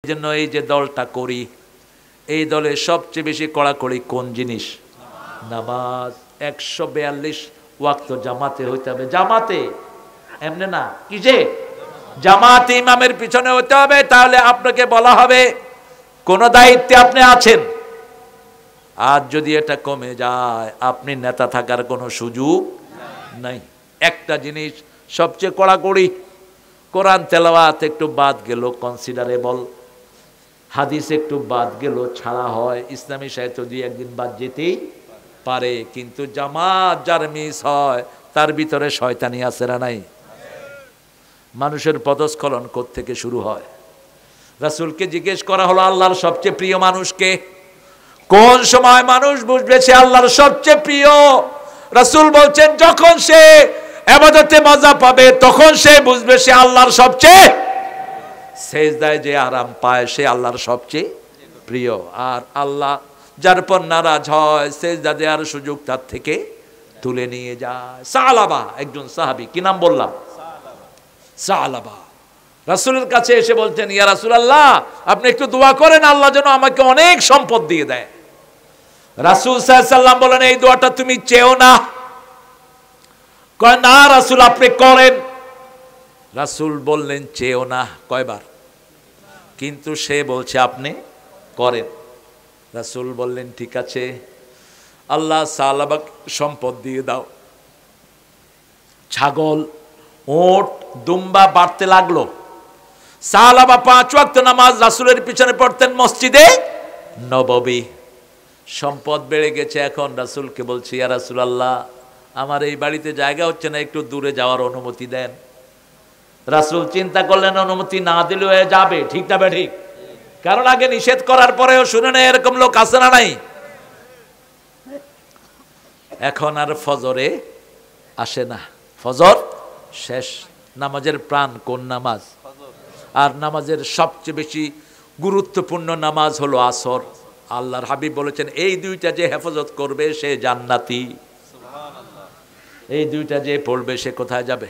জন্য এই যে দলটা করি, এই দলে সবচেয়ে বেশি কড়াকড়ি কোন জিনিস? নামাজ। 142 ওয়াক্ত জামাতে হইতে হবে। জামাতে, এমনি না। কিসে? জামাতে, ইমামের পিছনে হইতে হবে। তাহলে আপনাকে বলা হবে কোন দায়িত্বে আপনি আছেন। আর যদি এটা কমে যায়, আপনি নেতা থাকার কোনো সুযোগ নাই। একটা জিনিস সবচেয়ে কড়াকড়ি, কোরআন তেলাওয়াত একটু বাদ গেল কনসিডারেবল, হাদিস একটু বাদ গেল ছাড়া হয়, ইসলামী সাহিত্য দিয়ে একদিন বাদ যেতেই পারে। কিন্তু জামাত যার মিস হয় তার ভিতরে শয়তানি আছে না নাই? মানুষের পদস্খলন কোত্থেকে শুরু হয়? রাসূলকে জিজ্ঞেস করা হলো আল্লাহর সবচেয়ে প্রিয় মানুষকে। কোন সময় মানুষ বুঝবে সে আল্লাহর সবচেয়ে প্রিয়? রাসূল বলছেন যখন সে ইবাদতে মজা পাবে তখন সে বুঝবে সে আল্লাহর সবচেয়ে, সেজদায় যে আরাম পায় সে আল্লাহর সবচেয়ে প্রিয়। আর আল্লাহ যার পর নারাজ হয় সেজদা দেওয়ার সুযোগ তার থেকে তুলে নিয়ে যায়। সালাবা একজন সাহাবী, কি নাম বললাম? সালাবা। রাসূলের কাছে এসে বলতেন, ইয়া রাসূলুল্লাহ আপনি একটু দোয়া করেন আল্লাহ যেন আমাকে অনেক সম্পদ দিয়ে দেয়। রাসূল সাল্লাল্লাহু আলাইহি সাল্লাম বলেন, এই দোয়াটা তুমি চেও না। কয় না রাসূল আপনি করেন। রাসূল বললেন চেও না কয়বার, কিন্তু সে বলছে আপনি করেন। রাসূল বললেন ঠিক আছে, আল্লাহ সালাবাক সম্পদ দিয়ে দাও। ছাগল, ওট, দুম্বা বাড়তে লাগলো। সালাবা 5 ওয়াক্ত নামাজ রাসূলের পিছনে পড়তেন মসজিদে নববী। সম্পদ বেড়ে গেছে। এখন রাসূলকে বলছি, ইয়া রাসূলুল্লাহ আমার এই বাড়িতে জায়গা হচ্ছে না, একটু দূরে যাওয়ার অনুমতি দেন। রাসূল চিন্তা করলেন অনুমতি না দিলে হয়ে যাবে, ঠিক না ঠিক? কারণ আগে নিষেধ করার পরেও শুনে না এরকম লোক আছে না নাই? এখন আর ফজরে আসে না, ফজর শেষ। নামাজের প্রাণ কোন নামাজ? আর নামাজের সবচেয়ে বেশি গুরুত্বপূর্ণ নামাজ হলো আসর। আল্লাহর হাবিব বলেছেন এই দুইটা যে হেফাজত করবে সে জান্নাতি। এই দুইটা যে পড়বে সে কোথায় যাবে?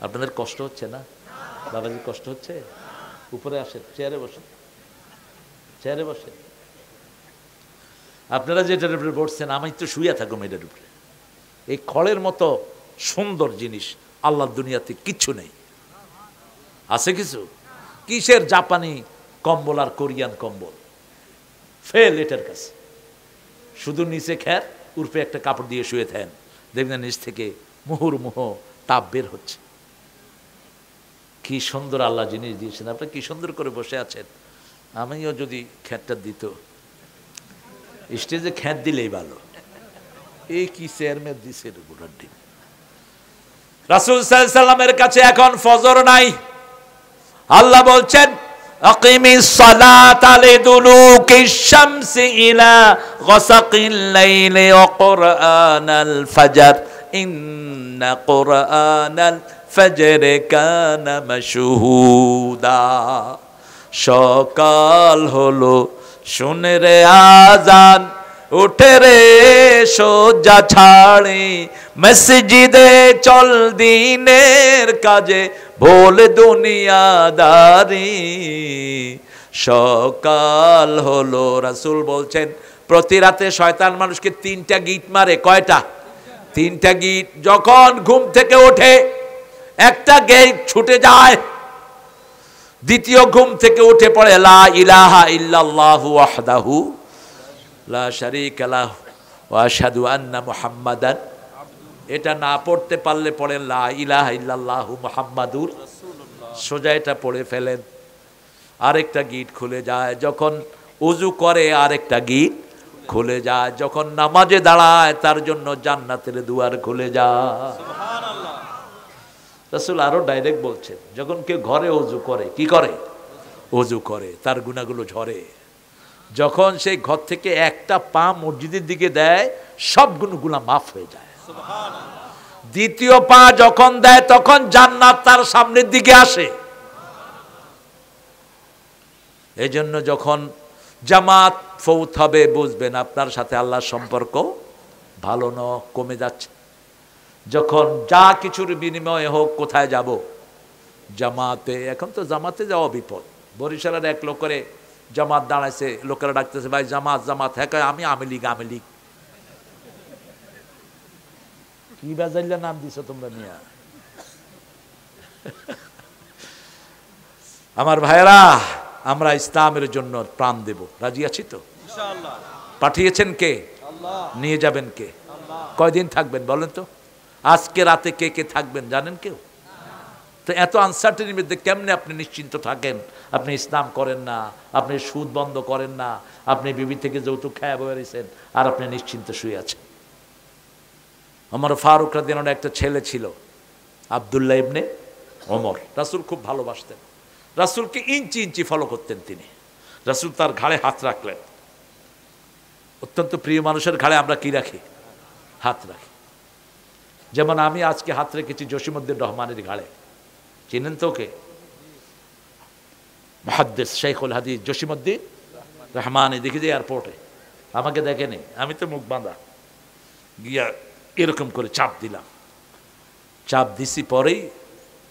আপনাদের কষ্ট হচ্ছে না? বাবাজি কষ্ট হচ্ছে? উপরে আসেন, চেয়ারে বসেন, চেয়ারে বসেন। আপনারা যেটার উপরে বসছেন আমি তো শুয়ে থাকুম এটার উপরে। এই খড়ের মতো সুন্দর জিনিস আল্লাহর দুনিয়াতে কিচ্ছু নেই। আছে কিছু? কিসের জাপানি কম্বল আর কোরিয়ান কম্বল? ফেল এটার কাছে। শুধু নিচে খ্যার, উর্ফে একটা কাপড় দিয়ে শুয়ে থাকেন, দেখবেন নিচ থেকে মুহুর্মুহ তাপ বের হচ্ছে। কি সুন্দর আল্লাহ জিনিস দিয়েছেন, আপনি কি সুন্দর করে বসে আছেন। আমিও যদি খ্যাটটা দিত, স্টেজে খ্যাট দিলেই ভালো। এই কি চেয়ারম্যান দিছে গোটার ডিম। রাসূল সাল্লাল্লাহু আলাইহি সাল্লামের কাছে এখন ফজর নাই। আল্লাহ বলছেন আকিমিস সালাতা লিদুলুকিশ শামসি ইলা গাসাকিল লাইলি ওয়া কুরআনাল ফাজর ইন্না কুরআনাল ফজর কানা মাশহুদা। সকাল হলো শুনে রে আজান, উঠে রে সোজা ছাড়ি, মসজিদে চল দিনের কাজে ভোল দুনিয়াদারি। সকাল হলো। রাসূল বলছেন প্রতি রাতে শয়তান মানুষকে 3টা গিট মারে। কয়টা? 3টা গিট। যখন ঘুম থেকে ওঠে একটা গিট ছুটে যায়, দ্বিতীয় ঘুম থেকে উঠে পড়ে লা ইলাহা ইল্লাল্লাহু ওয়াহদাহু লা শারীকা লাহু ওয়া আশহাদু আন্না মুহাম্মাদান। এটা না পড়তে পারলে পড়েন লা ইলাহা ইল্লাল্লাহু মুহাম্মাদুর রাসূলুল্লাহ। সোজা এটা পড়ে ফেলেন, আরেকটা গিট খুলে যায়। যখন ওযু করে আরেকটা গিট খুলে যায়। যখন নামাজে দাঁড়ায় তার জন্য জান্নাতের দুয়ার খুলে যায়। সুবহানাল্লাহ। রাসূল আরো ডাইরেক্ট বলছেন যখন কেউ ঘরে ওযু করে, কি করে? ওযু করে, তার গুনাহগুলো ঝরে। যখন সেই ঘর থেকে একটা পা মসজিদের দিকে দেয় সব গুনাহগুলো মাফ হয়ে যায়। সুবহানাল্লাহ। দ্বিতীয় পা যখন দেয় তখন জান্নাত তার সামনের দিকে আসে। এজন্য যখন জামাত ফৌত হবে বুঝবেন আপনার সাথে আল্লাহর সম্পর্ক ভালো না, কমে যাচ্ছে। যখন যা কিছুর বিনিময়ে হোক কোথায় যাব? জামাতে। এখন তো জামাতে যাওয়া বিপদ। বরিশালের এক লোক করে জামাত দাঁড়াইছে, লোকেরা ডাকতেছে ভাই জামাত জামাত, হ্যাঁ কয় আমি আওয়ামী লীগ আওয়ামী লীগ। কি বাজাইলে নাম দিছো তোমরা নিয়া? আমার ভাইয়েরা, আমরা ইসলামের জন্য প্রাণ দেব, রাজি আছি তো? পাঠিয়েছেন কে? নিয়ে যাবেন কে? কয়দিন থাকবেন বলেন তো? আজকে রাতে কে কে থাকবেন জানেন কেউ? তো এত আনসার্টেনির মধ্যে কেমনে আপনি নিশ্চিন্ত থাকেন? আপনি ইসলাম করেন না, আপনি সুদ বন্ধ করেন না, আপনি বিবি থেকে যৌতুক খায়া বেরিয়েছেন, আর আপনি নিশ্চিন্ত শুয়ে আছেন। আমার ফারুক রাদিয়াল্লাহু আনহু একটা ছেলে ছিল, আব্দুল্লাহ ইবনে ওমর। রাসূল খুব ভালোবাসতেন, রাসূলকে ইঞ্চি ইঞ্চি ফলো করতেন তিনি। রাসূল তার ঘাড়ে হাত রাখলেন। অত্যন্ত প্রিয় মানুষের ঘাড়ে আমরা কি রাখি? হাত রাখি। যেমন আমি আজকে হাত রেখেছি জসিমউদ্দিন রহমানের ঘাড়ে। চিনেন তো ওকে? মুহাদ্দিস শাইখুল হাদিস জসিমউদ্দিন রহমানি, দেখি যে এয়ারপোর্টে আমাকে দেখেনি, আমি তো মুখ বাঁধা, গিয়া এরকম করে চাপ দিলাম। চাপ দিছি পরেই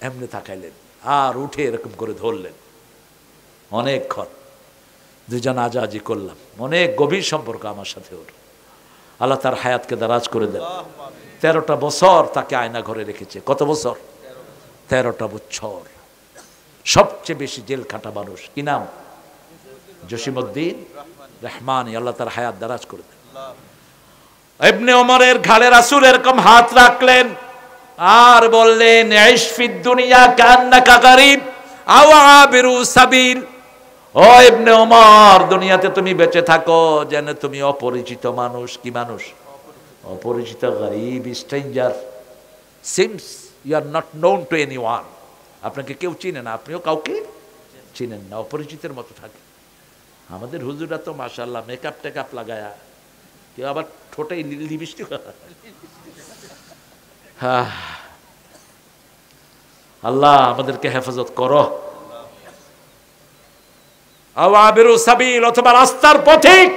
এমনি তাকাইলেন, আর উঠে এরকম করে ধরলেন। অনেকক্ষণ দুজন আজাজি করলাম, অনেক গভীর সম্পর্ক আমার সাথে ওর। আল্লাহ তার হায়াতকে দারাজ করে দেন। 13টা বছর তাকে আয়না ঘরে রেখেছে। কত বছর? 13টা বছর। সবচেয়ে বেশি জেল খাটা মানুষ। কি নাম? জসিমউদ্দিন রহমানি, আল্লাহ তার হায়াত দারাজ করে দেন। ইবনে ওমরের ঘাড়ে রাসূল এরকম হাত রাখলেন আর বললেন, ইশ ফিদ দুনিয়া কান্নাকা গরীব আও আবিরু সাবিল। ও ইবনে ওমর, দুনিয়াতে তুমি বেঁচে থাকো যেন তুমি অপরিচিত মানুষ। কি মানুষ? অপরিচিত, গরীব, stranger. Seems you are not known to anyone. আপনাকে কেউ চিনে না, আপনিও কাউকে চিনেন না, অপরিচিতের মতো থাকে। আমাদের হুজুরা তো মাশাআল্লাহ মেকআপ টেকআপ লাগায়া, কেউ আবার ঠোঁটে লিপস্টিক। আল্লাহ আমাদেরকে হেফাজত করো। আওয়াবিরু সাবিল, অথবা রাস্তার পথিক।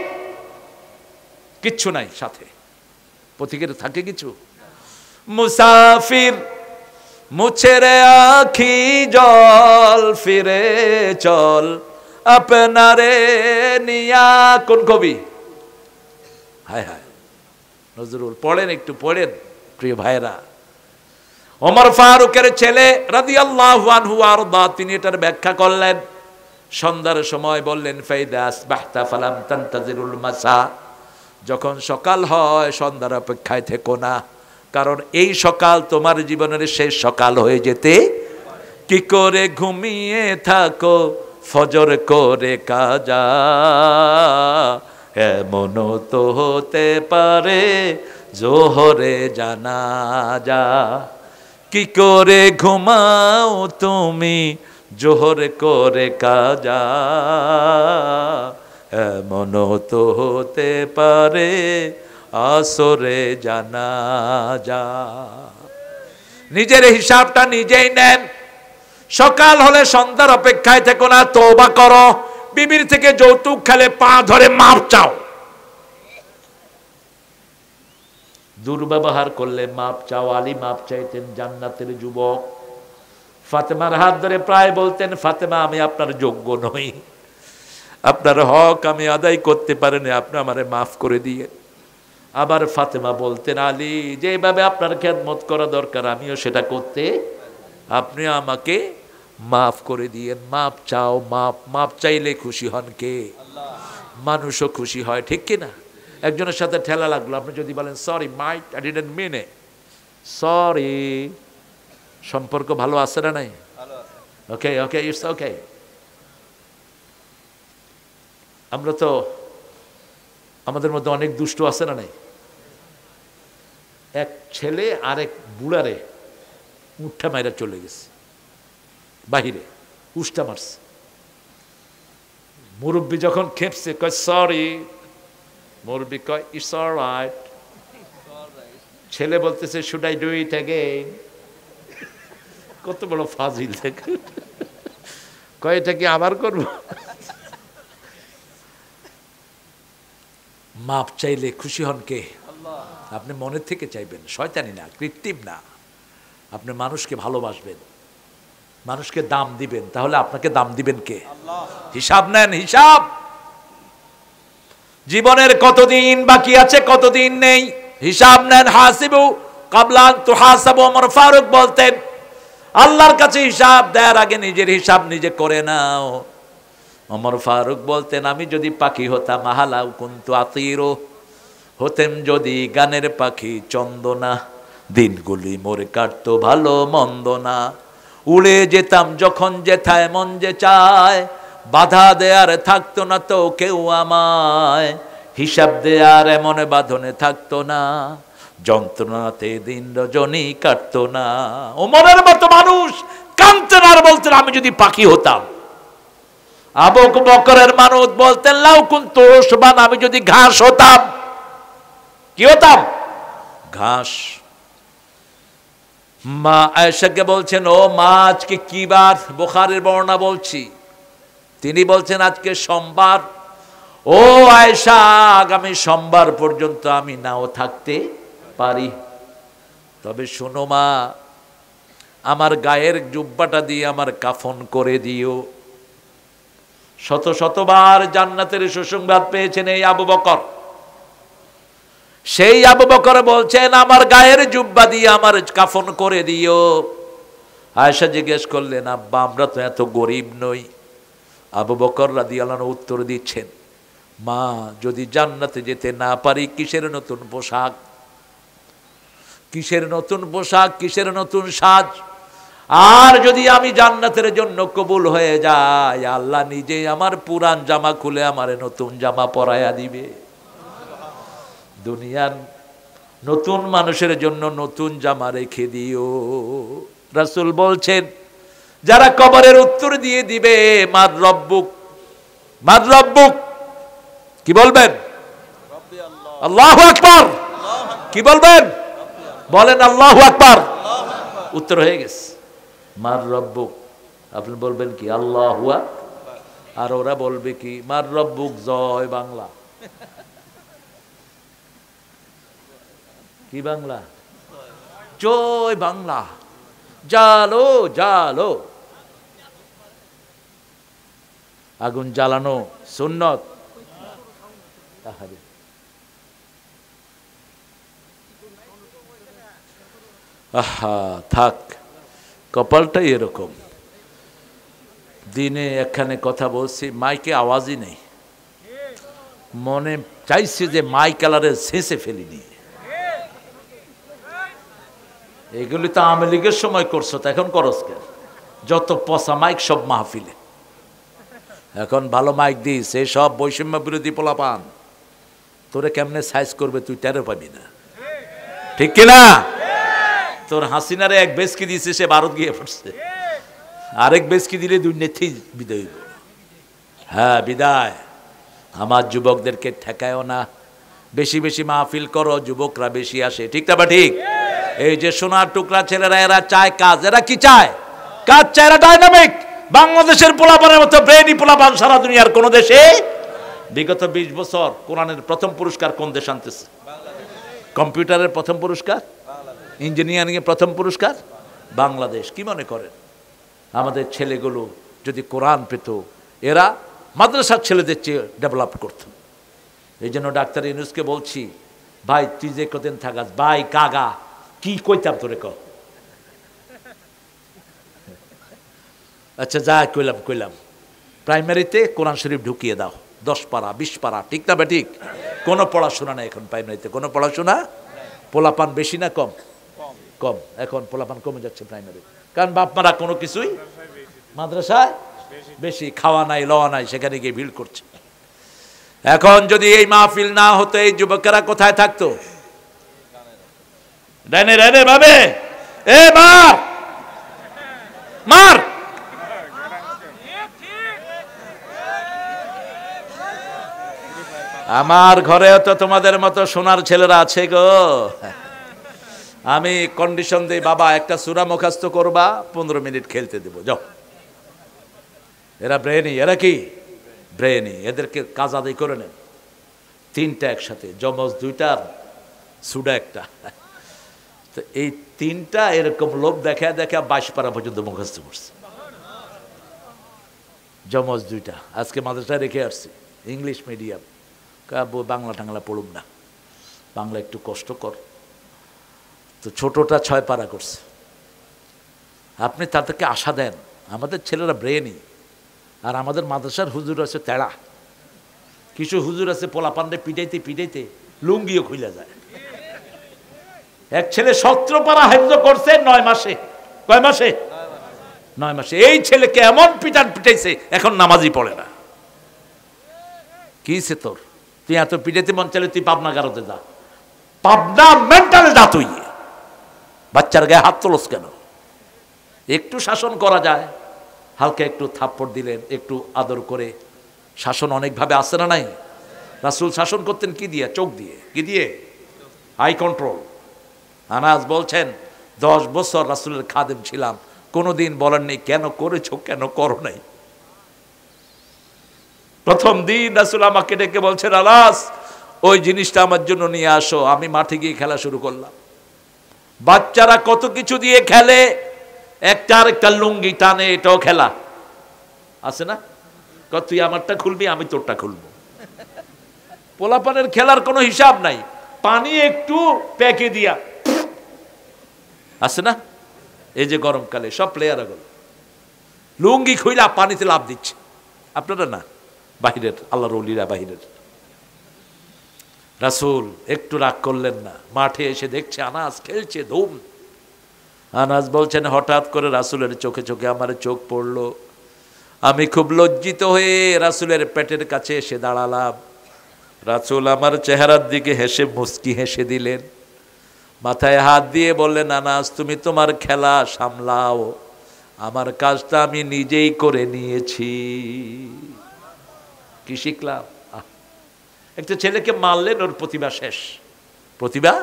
কিচ্ছু নাই সাথে, পথিকের থাকে কিছু? মুসাফির মুছে রে আখি জল, ফিরে চল আপনারে নিয়া। কোন কবি? হায় হায়, নজরুল। পড়েন, একটু পড়েন প্রিয় ভাইরা। ওমর ফারুকের ছেলে রাদিয়াল্লাহু আনহু আরদা, তিনি এটার ব্যাখ্যা করলেন। সন্ধ্যার সময় বললেন, ফাইদা আসবাহতা ফালাম তানতাজিরুল মাসা। যখন সকাল হয় সন্ধ্যার অপেক্ষায় থেকো না, কারণ এই সকাল তোমার জীবনের শেষ সকাল হয়ে যেতে। কি করে ঘুমিয়ে থাকো ফজর করে কাজা, এমনও তো হতে পারে জোহরে জানাজা। কি করে ঘুমাও তুমি জোহর করে কাজা, এমনও তো হতে পারে আসরে জানাজা। নিজের হিসাবটা নিজেই নেন। সকাল হলে সন্ধ্যার অপেক্ষায় থেকো না, তওবা করো। বিবির থেকে যৌতুক খেলে পা ধরে মাপ চাও। দুর্ব্যবহার করলে মাপ চাও। আলী মাপ চাইতেন, জান্নাতের যুবক। ফাতেমার হাত ধরে প্রায় বলতেন, ফাতেমা আমি আপনার যোগ্য নই, আপনার হক আমি আদায় করতে পারিনি, আপনি আমারে মাফ করে দিয়ে। আবার ফাতেমা বলতেন, আলী যেভাবে আপনার খেদমত করা দরকার আমিও সেটা করতে, আপনি আমাকে মাফ করে দিয়েন। মাপ চাও, মাপ চাইলে খুশি হন কে? মানুষও খুশি হয়, ঠিক কিনা? একজনের সাথে ঠেলা লাগলো, আপনি যদি বলেন sorry mate, I didn't mean it, sorry, সম্পর্ক ভালো আছে না নাই? Okay okay, it's okay. আমরা তো, আমাদের মধ্যে অনেক দুষ্ট আছে না নাই? এক ছেলে আরেক বুড়ারে উঠা মাইরা চলে গেছে বাহিরে, উষ্টা মারছে। মুরব্বী যখন খেপছে কয় সরি, মুরব্বী কয় ইটস অলরাইট। ছেলে বলতেছে should I do it again? কত বড় ফাজিল থেকে কয় এটা কি আবার করবো? মাপ চাইলে খুশি হন কে? আপনি মনের থেকে চাইবেন, শয়তানি না, কৃত্রিম না। আপনি মানুষকে ভালোবাসবেন। মানুষকে দাম দিবেন, তাহলে আপনাকে দাম দিবেন কে? হিসাব নেন, হিসাব। জীবনের কতদিন বাকি আছে, কতদিন নেই, হিসাব নেন। হাসিবু কাবলা আন তুহাসাবু, ওমর ফারুক বলতেন আল্লাহর কাছে হিসাব দেওয়ার আগে নিজের হিসাব নিজে করে নাও। ওমর ফারুক বলতেন আমি যদি পাখি হতাম, আহালাউ কুনতু আতিরু, হতেম যদি গানের পাখি চন্দনা, দিনগুলি মোরে কাটতো ভালো মন্দ না, উড়ে যেতাম যখন যেথায় মন যে চায়, বাধা দেয়ার থাকতো না তো কেউ আমায়, হিসাব দেয়ার এমন বাঁধনে থাকতো না, যন্ত্রণাতে দিন রজনী কাটতো না। ওমরের মতো মানুষ কাঁদতেন আর বলতেন আমি যদি পাখি হতাম। আবু বকরের মানুষ বলতেন লাউ কুনতু উশবান, আমি যদি ঘাস হতাম। কি হতাম? ঘাস। মা আয়েশাকে বলছেন ও মা আজকে কি বার? বুখারীর বর্ণনা বলছি, তিনি বলছেন আজকে সোমবার। ও আয়েশা, আগামী সোমবার পর্যন্ত আমি নাও থাকতে পারি, তবে শোনো মা, আমার গায়ের জুব্বাটা দিয়ে আমার কাফন করে দিও। শত শতবার জান্নাতের সুসংবাদ পেয়েছেন এই আবু বকর। সেই আবু বকর বলছেন আমার গায়ের জুব্বা দিয়ে আমার কাফন করে দিও। আয়েশা জিজ্ঞেস করলেন আব্বা আমরা তো এত গরিব নই। আবু বকর রাদিয়াল্লাহু আনহু উত্তর দিচ্ছেন মা যদি জান্নাতে যেতে না পারি কিসের নতুন পোশাক, কিসের নতুন পোশাক, কিসের নতুন সাজ? আর যদি আমি জান্নাতের জন্য কবুল হয়ে যাই, আল্লাহ নিজে আমার পুরান জামা খুলে আমার নতুন জামা পরাইয়া দিবে। দুনিয়ার নতুন মানুষের জন্য নতুন জামা রেখে দিও। রাসূল বলছেন যারা কবরের উত্তর দিয়ে দিবে মার রব্বুক, মার রব্বুক, কি বলবেন? আল্লাহু আকবার। কি বলবেন? বলেন আল্লাহু আকবার। উত্তর হয়ে গেছে মার রব্বুক। আপনি বলবেন কি আল্লাহু আকবার, আর ওরা বলবে কি মার রব্বুক জয় বাংলা। কি বাংলা? জয় বাংলা। জালো জালো, আগুন জ্বালানো সুন্নত। আহা থাক, কপালটাই এরকম। দিনে এখানে কথা বলছি, মাইকে আওয়াজই নেই, মনে চাইছে যে মাইক কালারের শেষে ফেলিনি। এগুলি তো আওয়ামী লীগের সময় করছো, তো এখন করস কেন? যত পচা মাইক সব মাহফিলে। এখন ভালো মাইক দিস, এই সব বৈষম্য বিরোধী পোলাপান তোরে কেমনে সাইজ করবে তুই টেরো পাবি না, ঠিক কিনা? তোর হাসিনারে এক বেসকি দিয়েছে, সে ভারত গিয়ে পড়ছে, আরেক বেসকি দিলে দুর্নীতি বিদায় হইব। হ্যাঁ বিদায়। আমার যুবকদেরকে ঠেকায়ও না, বেশি বেশি মাহফিল করো, যুবকরা বেশি আসে, ঠিক না? বা ঠিক? এই যে সোনার টুকরা ছেলেরা এরা চায় কাজ, এরা কি চায়? কাজ চায়, এরা ডাইনামিক। বাংলাদেশের পোলাপানের মতো ব্রেইনি পোলাপান সারা দুনিয়ার কোন দেশে বিগত 20 বছর কোরআনের প্রথম পুরস্কার কোন দেশ আনতেছে? কম্পিউটারের প্রথম পুরস্কার, ইঞ্জিনিয়ারিং এর প্রথম পুরস্কার বাংলাদেশ। কি মনে করেন আমাদের ছেলেগুলো যদি কোরআন পেত, এরা মাদ্রাসার ছেলেদের চেয়ে ডেভেলপ করত। এই জন্য ডাক্তার ইউনূসকে বলছি, ভাই তুই যে কদিন থাকাস, ভাই কাগা কি কইতাম তোরে ক। আচ্ছা যা কইলাম প্রাইমারিতে কোরআন শরীফ ঢুকিয়ে দাও, 10 পারা 20 পারা, ঠিক না? বা ঠিক? কোনো পড়াশোনা নাই এখন প্রাইমারিতে, কোনো পড়াশোনা। পোলাপান বেশি না কম? কম। এখন পোলাপান কমে যাচ্ছে প্রাইমারি, কারণ বাপ মারা কোনো কিছুই মাদ্রাসায় বেশি, খাওয়া নাই লওয়া নাই, সেখানে গিয়ে ভিড় করছে। এখন যদি এই মাহফিল না হতো, এই যুবকেরা কোথায় থাকতো? ডাইনে ডাইনে ভাবে, এ মার মার। আমার ঘরেও তো তোমাদের মতো সোনার ছেলেরা আছে গো। আমি কন্ডিশন দিই, বাবা একটা সূরা মুখস্থ করবা, 15 মিনিট খেলতে দেবো, যাও। এরা ব্রেনি, এরা কি ব্রেনি, এদেরকে কাজ আদায় করে নেন। 3টা একসাথে, জমজ 2টার সুডা 1টা। তো এই 3টা এরকম লোভ দেখা দেখা 22 পারা পর্যন্ত মুখস্থ করছে। জমজ দুইটা, আজকে মাদ্রাসায় রেখে আসছি, ইংলিশ মিডিয়াম। বাংলা টাংলা পড়ুক না, বাংলা একটু কষ্টকর। তো ছোটটা 6 পারা করছে। আপনি তাদেরকে আশা দেন, আমাদের ছেলেরা ব্রেনই, আর আমাদের মাদ্রাসার হুজুর আছে তেড়া। কিছু হুজুর আছে পোলাপান্ডে পিটাইতে পিটাইতে লুঙ্গিও খুলে যায়। এক ছেলে 17 পারা হেফজ করছে 9 মাসে। কয় মাসে? 9 মাসে। এই ছেলেকে এমন পিটান পিটাইছে এখন নামাজই পড়ে না। কি সে তোর? তুই এত পিটাইতে মন চাইলে তুই পাবনা গারোতে যা, পাবনা মেন্টালে যা। তুই বাচ্চার গায়ে হাত তোলস কেন? একটু শাসন করা যায়, হালকা একটু থাপ্পড় দিলেন, একটু আদর করে। শাসন অনেকভাবে আসে না নাই? রাসূল শাসন করতেন কি দিয়ে? চোখ দিয়ে। কি দিয়ে? I control. আনাস বলছেন 10 বছর রাসূলের খাদেম ছিলাম, কোনোদিন বলেননি কেন করেছো, কেন করো নাই। প্রথম দিন রাসূল আমাকে ডেকে বলছেন, আনাস ওই জিনিসটা আমার জন্য নিয়ে আসো। আমি মাঠে গিয়ে খেলা শুরু করলাম। বাচ্চারা কত কিছু দিয়ে খেলে, একটা আরেকটা লুঙ্গি টানে, এটাও খেলা আছে না? তুই আমারটা খুলবি, আমি তোরটা খুলবো। পোলাপানের খেলার কোনো হিসাব নাই। পানি একটু প্যাকে দিয়া আছে না? এই যে গরমকালে সব প্লেয়াররা লুঙ্গি খুইলা পানিতে লাভ দিচ্ছে। আপনারা না, বাহিরের আল্লাহর ওলিরা বাহিরের। রাসূল একটু রাগ করলেন না, মাঠে এসে দেখছে আনাস খেলছে ধুম। আনাস বলছেন হঠাৎ করে রাসূলের চোখে চোখে আমার চোখ পড়লো। আমি খুব লজ্জিত হয়ে রাসূলের পেটের কাছে এসে দাঁড়ালাম। রাসূল আমার চেহারার দিকে হেসে মুস্কি হেসে দিলেন, মাথায় হাত দিয়ে বললেন, আনাস তুমি তোমার খেলা সামলাও, আমার কাজটা আমি নিজেই করে নিয়েছি। কি শিখলাম? একটা ছেলেকে মারলেন, ওর প্রতিভা শেষ। প্রতিভা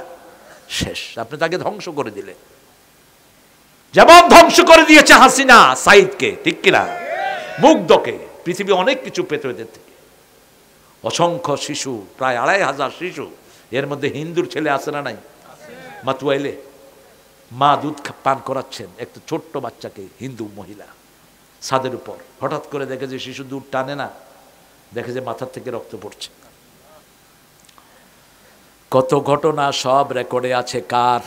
শেষ, আপনি তাকে ধ্বংস করে দিলেন। যেমন ধ্বংস করে দিয়েছে হাসিনা সাইদকে, ঠিক কিনা? মুগ্ধকে। পৃথিবী অনেক কিছু পেত এদের থেকে। অসংখ্য শিশু, প্রায় 2500 শিশু, এর মধ্যে হিন্দুর ছেলে আছে না নাই? মাতুয়াইলে মা দুধ পান করাচ্ছেন একটা ছোট্ট বাচ্চাকে, হিন্দু মহিলা, ছাদের উপর। হঠাৎ করে দেখে যে শিশু দুধ টানে না, দেখে যে মাথার থেকে রক্ত পড়ছে। কত ঘটনা সব রেকর্ডে আছে। কার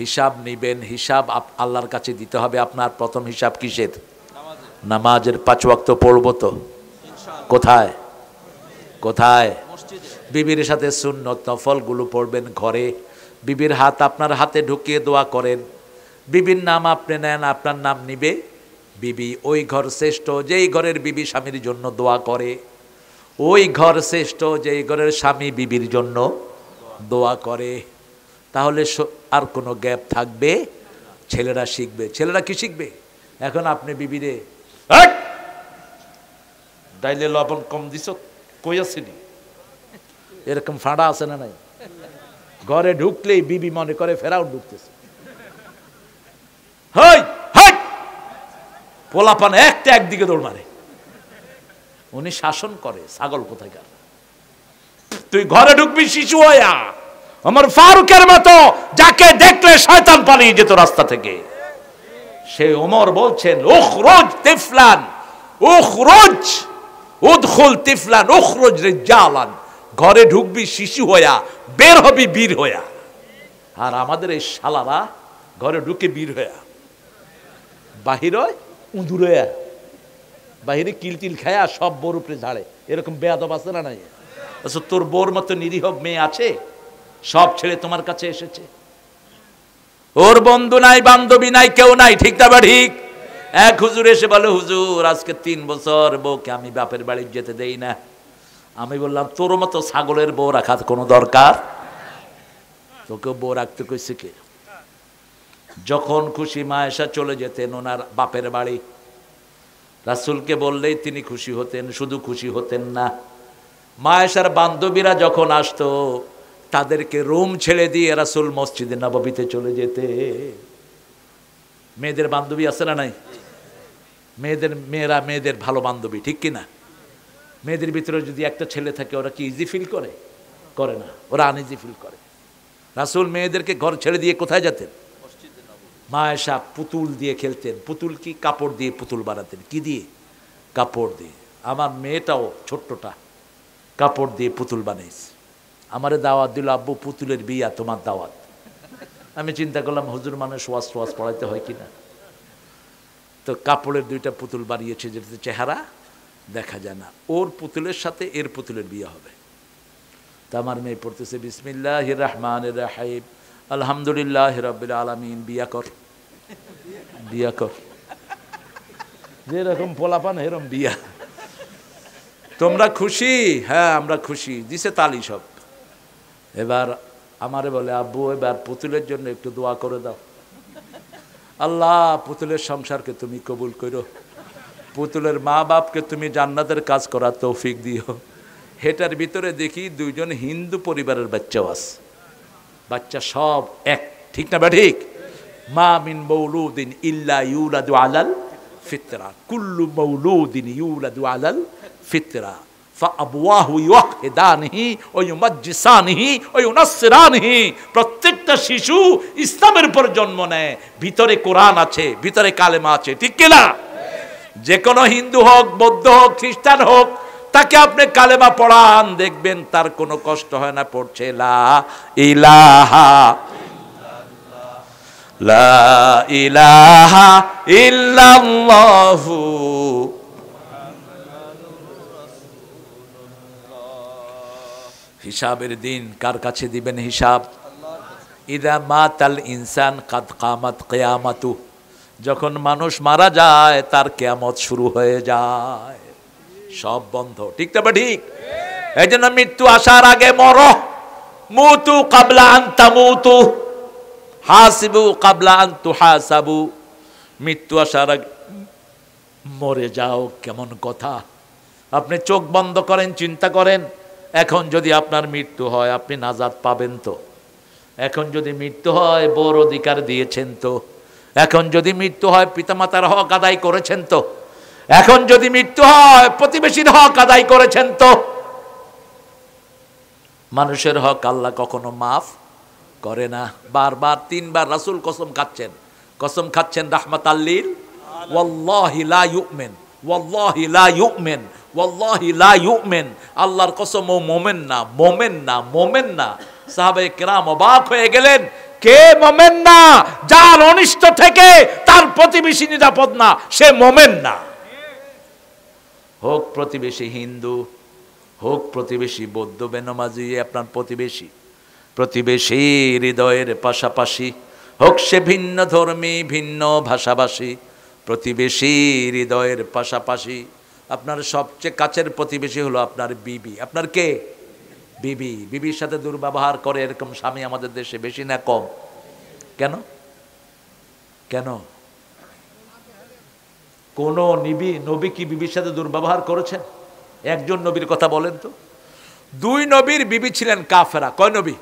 হিসাব নিবেন? হিসাব আল্লাহর কাছে দিতে হবে। আপনার প্রথম হিসাব কিসের? নামাজের। 5 ওয়াক্ত পড়ব তো? কোথায়? কোথায়? বিবির সাথে সুন্নত নফলগুলো পড়বেন ঘরে। বিবির হাত আপনার হাতে ঢুকিয়ে দোয়া করেন। বিবির নাম আপনি নেন, আপনার নাম নিবে বিবি। ওই ঘর শ্রেষ্ঠ যেই ঘরের বিবি স্বামীর জন্য দোয়া করে। ওই ঘর শ্রেষ্ঠ যেই ঘরের স্বামী বিবির জন্য দোয়া করে। তাহলে আর কোনো গ্যাপ থাকবে? ছেলেরা শিখবে। ছেলেরা কি শিখবে? এখন আপনি বিবিরে ডাইলে লবণ কম দিছ, কই আসেনি, এরকম ফাঁড়া আছে না নাই? ঘরে ঢুকলেই বিবি মনে করে ফেরাও ঢুকতেছে। পোলাপান একটা একদিকে দৌড় মারে। উনি শাসন করে, ছাগল কোথাকার। তুই ঘরে ঢুকবি শিশু হইয়া, আমার ফারুকের মতো, যাকে দেখলে শয়তান পালিয়ে যেত রাস্তা থেকে। সে ওমর বলছেন, উখরুজ তিফলান, উখরুজ উদখুল তিফলান উখরুজ রিজালান। ঘরে ঢুকবি শিশু হইয়া, বের হবি বীর হইয়া। আর আমাদের এই শালারা ঘরে ঢুকে বীর হইয়া, বাহির হয় উঁদুর হইয়া, বাহিরে কিলটিল খায়া সব বোর উপরে ঝাড়ে। এরকম বেয়াদব আছে না নাই? আচ্ছা, তোর বোর মতো নিরীহ মেয়ে আছে? সব ছেড়ে তোমার কাছে এসেছে। ওর বন্ধু নাই, বান্ধবী নাই, কেউ নাই, ঠিক না? ঠিক। এক হুজুর এসে বলে, হুজুর আজকে 3 বছর বউকে আমি বাপের বাড়ি যেতে দেই না। আমি বললাম, তোর মতো ছাগলের বউ রাখার কোনো দরকার? তোকে বউ রাখতে কইছে কে? যখন খুশি মা আয়েশা চলে যেতেন ওনার বাপের বাড়ি, রাসূলকে বললেই তিনি খুশি হতেন। শুধু খুশি হতেন না, মা আয়েশার বান্ধবীরা যখন আসতো তাদেরকে রুম ছেড়ে দিয়ে রাসূল মসজিদে নববীতে চলে যেতে। মেয়েদের বান্ধবী আছে না নাই? মেয়েরা মেয়েদের ভালো বান্ধবী, ঠিক কিনা? মেয়েদের ভিতরে যদি একটা ছেলে থাকে, ওরা কি ইজি ফিল করে? করে না, ওরা আনইজি ফিল করে। রাসূল মেয়েদেরকে ঘর ছেড়ে দিয়ে কোথায় যেতেন? মা আয়েশা পুতুল দিয়ে খেলতেন। পুতুল কি? কাপড় দিয়ে পুতুল বানাতেন। কি দিয়ে? কাপড় দিয়ে। আমার মেয়েটাও ছোট্টটা কাপড় দিয়ে পুতুল বানিয়েছে। আমারে দাওয়াত দিল, আব্বু পুতুলের বিয়া, তোমার দাওয়াত। আমি চিন্তা করলাম হুজুর মানুষ ওয়াজ টোয়াজ পড়াইতে হয় কিনা। তো কাপড়ের দুইটা পুতুল বানিয়েছে, যেটাতে চেহারা দেখা যায় না। ওর পুতুলের সাথে এর পুতুলের বিয়ে হবে। তা আমার মেয়ে পড়তেছে বিসমিল্লাহির রহমানির রহিম আলহামদুলিল্লাহি রাব্বিল আলামিন। বিয়া কর, বিয়া কর। যেরকম পোলাপান এরকম বিয়া। তোমরা খুশি? হ্যাঁ আমরা খুশি। দিছে তালি সব। এবার আমারে বলে, আব্বু এবার পুতুলের জন্য একটু দোয়া করে দাও। আল্লাহ পুতুলের সংসারকে তুমি কবুল করো, পুতুলের মা বাপকে তুমি জান্নাতের কাজ করার তৌফিক দিও। হেটার ভিতরে দেখি দুইজন হিন্দু পরিবারের বাচ্চাও আছে। বাচ্চা সব এক, ঠিক না? ঠিক। মা মিন মৌলুদিন ইল্লা ইউলাদু আলাল ফিতরা, কুল্লু মৌলুদিন ইউলাদু আলাল ফিতরা ফাআবওয়াহু ইউহিদানিহি ওয়া ইউমাজ্জিসানিহি ওয়া ইউনাসসিরানিহি। প্রত্যেকটা শিশু ইসলামের উপর জন্ম নেয়, ভিতরে কোরআন আছে, ভিতরে কালেমা আছে, ঠিক কি না? যে কোনো হিন্দু হোক, বৌদ্ধ হোক, খ্রিস্টান হোক, তাকে আপনি কালেমা পড়ান, দেখবেন তার কোনো কষ্ট হয় না পড়ছে। লা ইলাহা লা ইলাহা ইল্লাল্লাহু। হিসাবের দিন কার কাছে দিবেন হিসাব? ইদা মাতাল ইনসান কাদ কামাত কিয়ামাতু। যখন মানুষ মারা যায় তার কিয়ামত শুরু হয়ে যায়, সব বন্ধ, ঠিক না? ঠিক। এই জন্য মৃত্যু আসার আগে মরো। মুতু কাবলা আন তামুতু, হাসিবু কাবলা আন তুহাসাবু। মৃত্যু আসার আগে মরে যাও, কেমন কথা! আপনি চোখ বন্ধ করেন, চিন্তা করেন, এখন যদি আপনার মৃত্যু হয় আপনি নাজাত পাবেন তো? এখন যদি মৃত্যু হয় বড় অধিকার দিয়েছেন তো? এখন যদি মৃত্যু হয় পিতামাতার হক আদায় করেছেন তো? এখন যদি মৃত্যু হয় প্রতিবেশীর হক আদায় করেছেন তো? মানুষের হক আল্লাহ কখনো মাফ করে না। বারবার 3 বার রাসূল কসম খাচ্ছেন রাহমাতাল লিল ওয়াল্লাহি লা ইউমিন, ওয়াল্লাহি লা ইউমিন, ওয়াল্লাহি লা ইউমিন। আল্লাহর কসম, ও মোমেন না, মোমেন না, মোমেন না। সাহাবায়ে কেরাম অবাক হয়ে গেলেন, কে মোমেন না? যার অনিষ্ট থেকে তার প্রতিবেশী নিরাপদ না, সে মোমেন না। হোক প্রতিবেশী হিন্দু, হোক প্রতিবেশী বৌদ্ধ বেনমাজি, আপনার প্রতিবেশী। প্রতিবেশী হৃদয়ের পাশাপাশি, হোক সে ভিন্ন ধর্মী, ভিন্ন ভাষাভাষী, প্রতিবেশী হৃদয়ের পাশাপাশি। আপনার সবচেয়ে কাছের প্রতিবেশী হলো আপনার বিবি। আপনার কে? বিবি। বিবির সাথে দুর্ব্যবহার করে এরকম স্বামী আমাদের দেশে বেশি না কম? কেন? কেন? কোন নবী কি বিবির সাথে দুর্ব্যবহার করেছেন? একজন নবীর কথা বলেন তো। 2 নবীর বিবি ছিলেন কাফেরা। কয় নবী?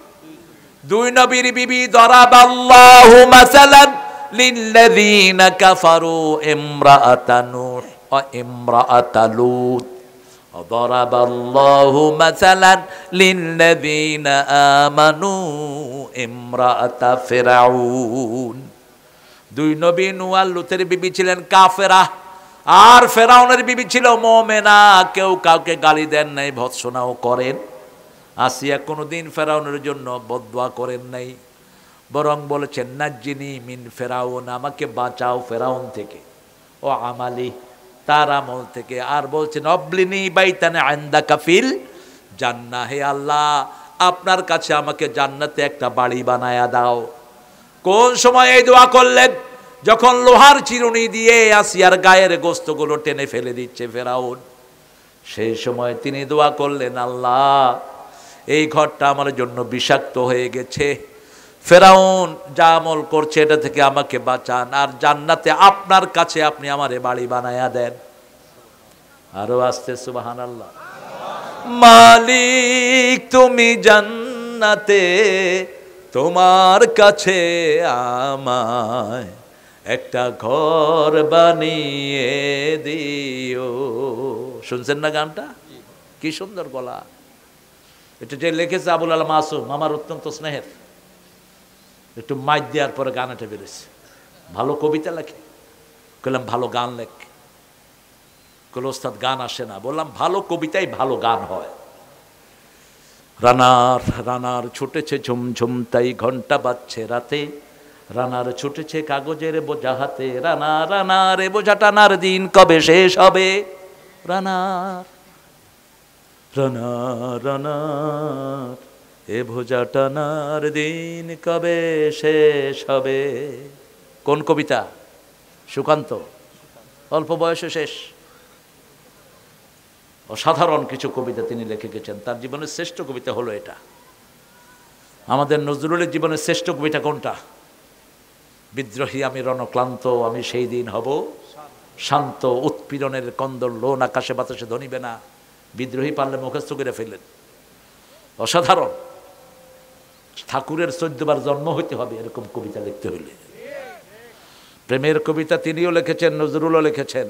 2 নবীর বিবি। দরাবাল্লাহু মাসালান লিল্লাযীনা কাফারু ইমরাআতা নূহ ওয়া ইমরাআতা লূত। দরাবাল্লাহু মাসালান লিল্লাযীনা আমানু ইমরাআতা ফিরআউন। 2 নবী নূহ আর লূতের বিবি ছিলেন কাফেরা, আর ফেরাউনের বিবি ছিল মুমিনা। কেউ কাউকে গালি দেন নাই, ভৎসনাও করেন। আসিয়া কোনোদিন ফেরাউনের জন্য বদদুয়া করেন নাই, বরং বলেছেন নাজ্জিনি মিন ফেরাউন, আমাকে বাঁচাও ফেরাউন থেকে, ও আমালি, তার আমল থেকে। আর বলছেন অবলিনি বাইতান ইনদাকা ফিল জান্নাহ, হে আল্লাহ আপনার কাছে আমাকে জান্নাতে একটা বাড়ি বানায়া দাও। কোন সময় এই দোয়া করলেন? যখন লোহার চিরুনি দিয়ে আসিয়ার গায়ের গোস্তগুলো টেনে ফেলে দিচ্ছে ফেরাউন, সেই সময় তিনি দোয়া করলেন, আল্লাহ এই ঘরটা আমার জন্য বিষাক্ত হয়ে গেছে, ফেরাউন যা আমল করছে এটা থেকে আমাকে বাঁচান, আর জান্নাতে আপনার কাছে আপনি আমারে বাড়ি বানায়া দেন। আরো আসতে সুবহানাল্লাহ। মালিক তুমি জান্নাতে, তোমার কাছে আমায় একটা ঘর বানিয়ে দিও। শুনছেন না গানটা? কি সুন্দর গলা! এটা যে লিখেছে আবুল আল মাসুম, আমার অত্যন্ত স্নেহের। একটু মাইক দেওয়ার পরে গানটা বেরোছে। ভালো কবিতা লেখে, বললাম ভালো গান লেখ। কোন ওস্তাদ গান আসে না। বললাম ভালো কবিতাই ভালো গান হয়। রানার রানার ছুটেছে ঝুমঝুম তাই ঘন্টা বাজছে রাতে, রানার ছুটেছে কাগজের বোঝা হাতে, রানা রানার এ বোঝা টানার দিন কবে শেষ হবে, রানার রানার রানার এ বোঝা টানার দিন কবে শেষ হবে। কোন কবিতা? সুকান্ত, অল্প বয়সে শেষ। অসাধারণ কিছু কবিতা তিনি লিখে গেছেন। তার জীবনের শ্রেষ্ঠ কবিতা হলো এটা। আমাদের নজরুলের জীবনের শ্রেষ্ঠ কবিতা কোনটা? বিদ্রোহী আমি রণক্লান্ত, আমি সেই দিন হব শান্ত, উৎপীড়নের কন্দল লোন আকাশে বাতাসে ধনিবে না। বিদ্রোহী পারলে মুখস্থ করে ফেললেন। অসাধারণ। ঠাকুরের 14 বার জন্ম হইতে হবে এরকম কবিতা লিখতে হইলে। প্রেমের কবিতা তিনিও লিখেছেন, নজরুলও লিখেছেন।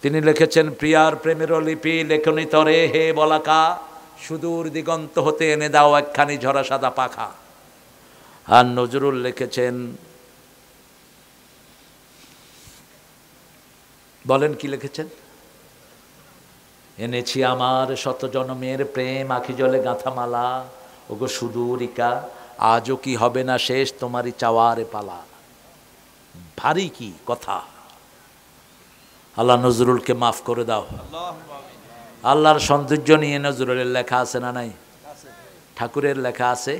তিনি লিখেছেন প্রিয়ার প্রেমের লিপি লেখনি তরে হে বলাকা, সুদূর দিগন্ত হতে এনে দাও একখানি ঝরা সাদা পাখা। আর নজরুল লিখেছেন, বলেন কি লিখেছেন? এনেছি আমার শত জনমের প্রেম আখি জলে গাঁথা মালা, ওগো সুদূরিকা আজও কি হবে না শেষ তোমারই চাওয়ারে পালা। ভারী কি কথা। আল্লাহ নজরুলকে মাফ করে দাও। আল্লাহর সৌন্দর্য নিয়ে নজরুলের লেখা আছে না নাই? ঠাকুরের লেখা আছে।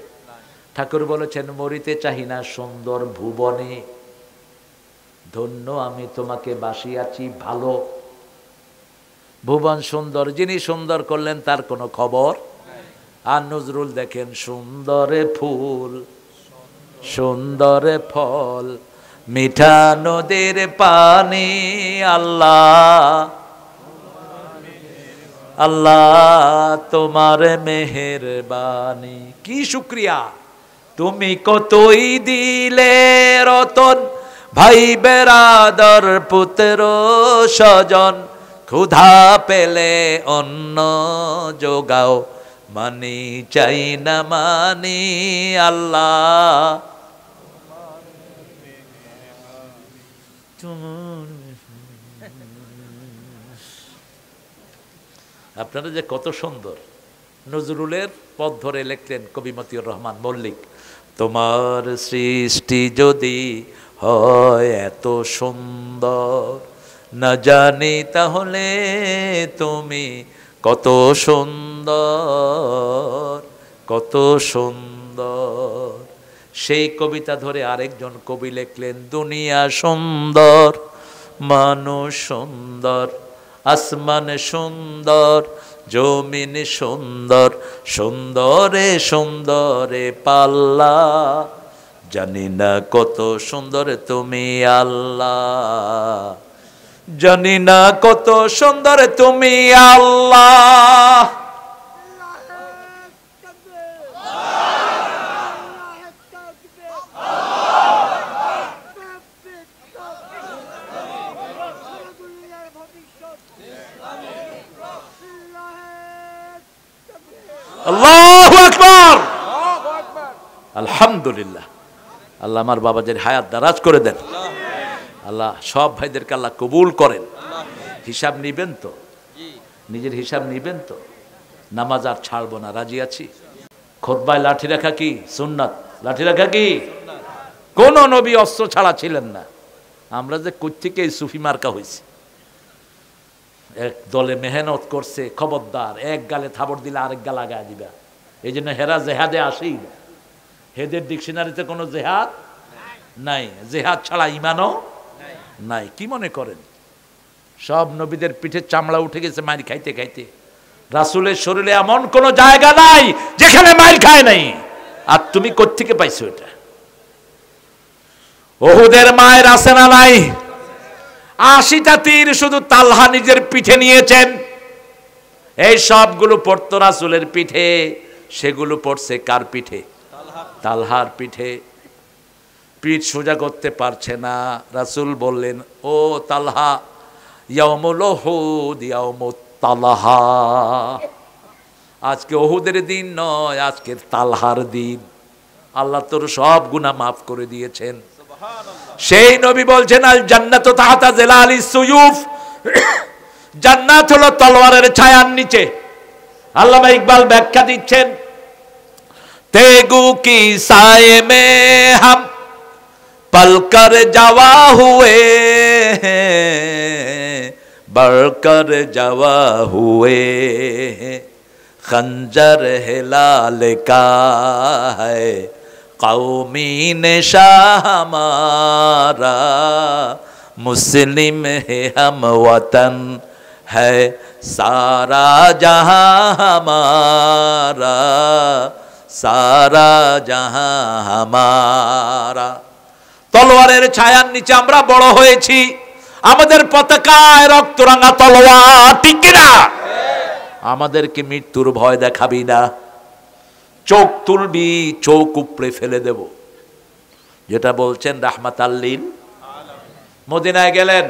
ঠাকুর বলেছেন মরিতে চাহি না সুন্দর ভুবনে, ধন্য আমি তোমাকে বাসিয়াছি ভালো। ভুবন সুন্দর, যিনি সুন্দর করলেন তার কোনো খবর। আর নজরুল দেখেন সুন্দরে ফুল সুন্দরে ফল, মিঠা নদীর পানি, আল্লাহ আল্লাহ তোমার মেহেরবানি। কি শুকরিয়া, তুমি কতই দিলে রতন, ভাই বেরাদর পুত্র স্বজন, ক্ষুধা পেলে অন্ন যোগাও, মানি চাই না মানি, আল্লাহ আপনারা যে কত সুন্দর নজরুলের পথ ধরে লিখলেন কবি মতিউর রহমান মল্লিক। তোমার সৃষ্টি যদি হয় এত সুন্দর, না জানি তাহলে তুমি কত সুন্দর কত সুন্দর। সেই কবিতা ধরে আরেকজন কবি লিখলেন দুনিয়া সুন্দর, মানুষ সুন্দর, আসমান সুন্দর, জমিন সুন্দর, সুন্দরে সুন্দরে পাল্লা, জানি না কত সুন্দর তুমি আল্লাহ, জানি না কত সুন্দর তুমি আল্লাহ। আল্লাহু আকবার, আলহামদুলিল্লাহ। আল্লাহ আমার বাবাদের হায়াত দারাজ করে দেন। আল্লাহ সব ভাইদেরকে আল্লাহ কবুল করেন। হিসাব নিবেন তো, নিজের হিসাব নিবেন তো। নামাজ আর ছাড়বো না, রাজি আছি। খুতবায় লাঠি রাখা কি সুন্নাত? লাঠি রাখা কি? কোন নবী অস্ত্র ছাড়া ছিলেন না। আমরা যে কোত্থেকে এই সুফি মার্কা হয়েছি। এক দলে মেহনত করছে, খবরদার এক গালে থাবড় দিলে আরেক গাল আগায় দিবা। এই জন্য হেরা জেহাদে আসেই না। হেদের ডিকশনারিতে কোনো জেহাদ নাই। জেহাদ ছাড়া ইমানও নাই। কি মনে করেন সব নবীদের পিঠে চামড়া উঠে গেছে মাইর খাইতে খাইতে? রাসূলের শরীরে এমন কোন জায়গা নাই যেখানে মাইর খায় নাই। আর তুমি কোত্থেকে পাইছো এটা? ওহুদের মায়ের আছে না নাই? 80টা তীর শুধু তালহা নিজের পিঠে নিয়েছেন। এই সবগুলো পড়তো রাসূলের পিঠে, সেগুলো পড়ছে কার পিঠে? তালহার পিঠে। পিঠ সোজা করতে পারছে না। রাসূল বললেন, ও তালহা, ইয়াউমুল উহুদ ইয়াউমুত তালহা, আজকে ওহুদের দিন নয়, আজকে তালহার দিন। আল্লাহ তোর সব গুনাহ মাফ করে দিয়েছেন। সেই নবী বলছেন, আল জান্নাতু তাহতা জিলালিস সুয়ুফ, জান্নাত হলো তলোয়ারের ছায়ার নিচে। আল্লামা ইকবাল ব্যাখ্যা দিচ্ছেন, তেগু কি সায়ে মে হাম পলকর যাওয়া হুয়ে, बढ़कर जवा हुए खंजर हिलाल का है कौमी निशा हमारा, मुस्लिम है हम वतन है सारा जहां हमारा, सारा जहां हमारा। তলোয়ারের ছায়ার নিচে আমরা বড় হয়েছি, আমাদের পতাকায় রক্তরাঙা তলোয়ার, ঠিক কিনা? আমাদেরকে মৃত্যুর ভয় দেখাবি না, চোখ তুলবি চোখ উপড়ে ফেলে দেব, যেটা বলছেন রাহমাতাল লিল। মদিনায় গেলেন,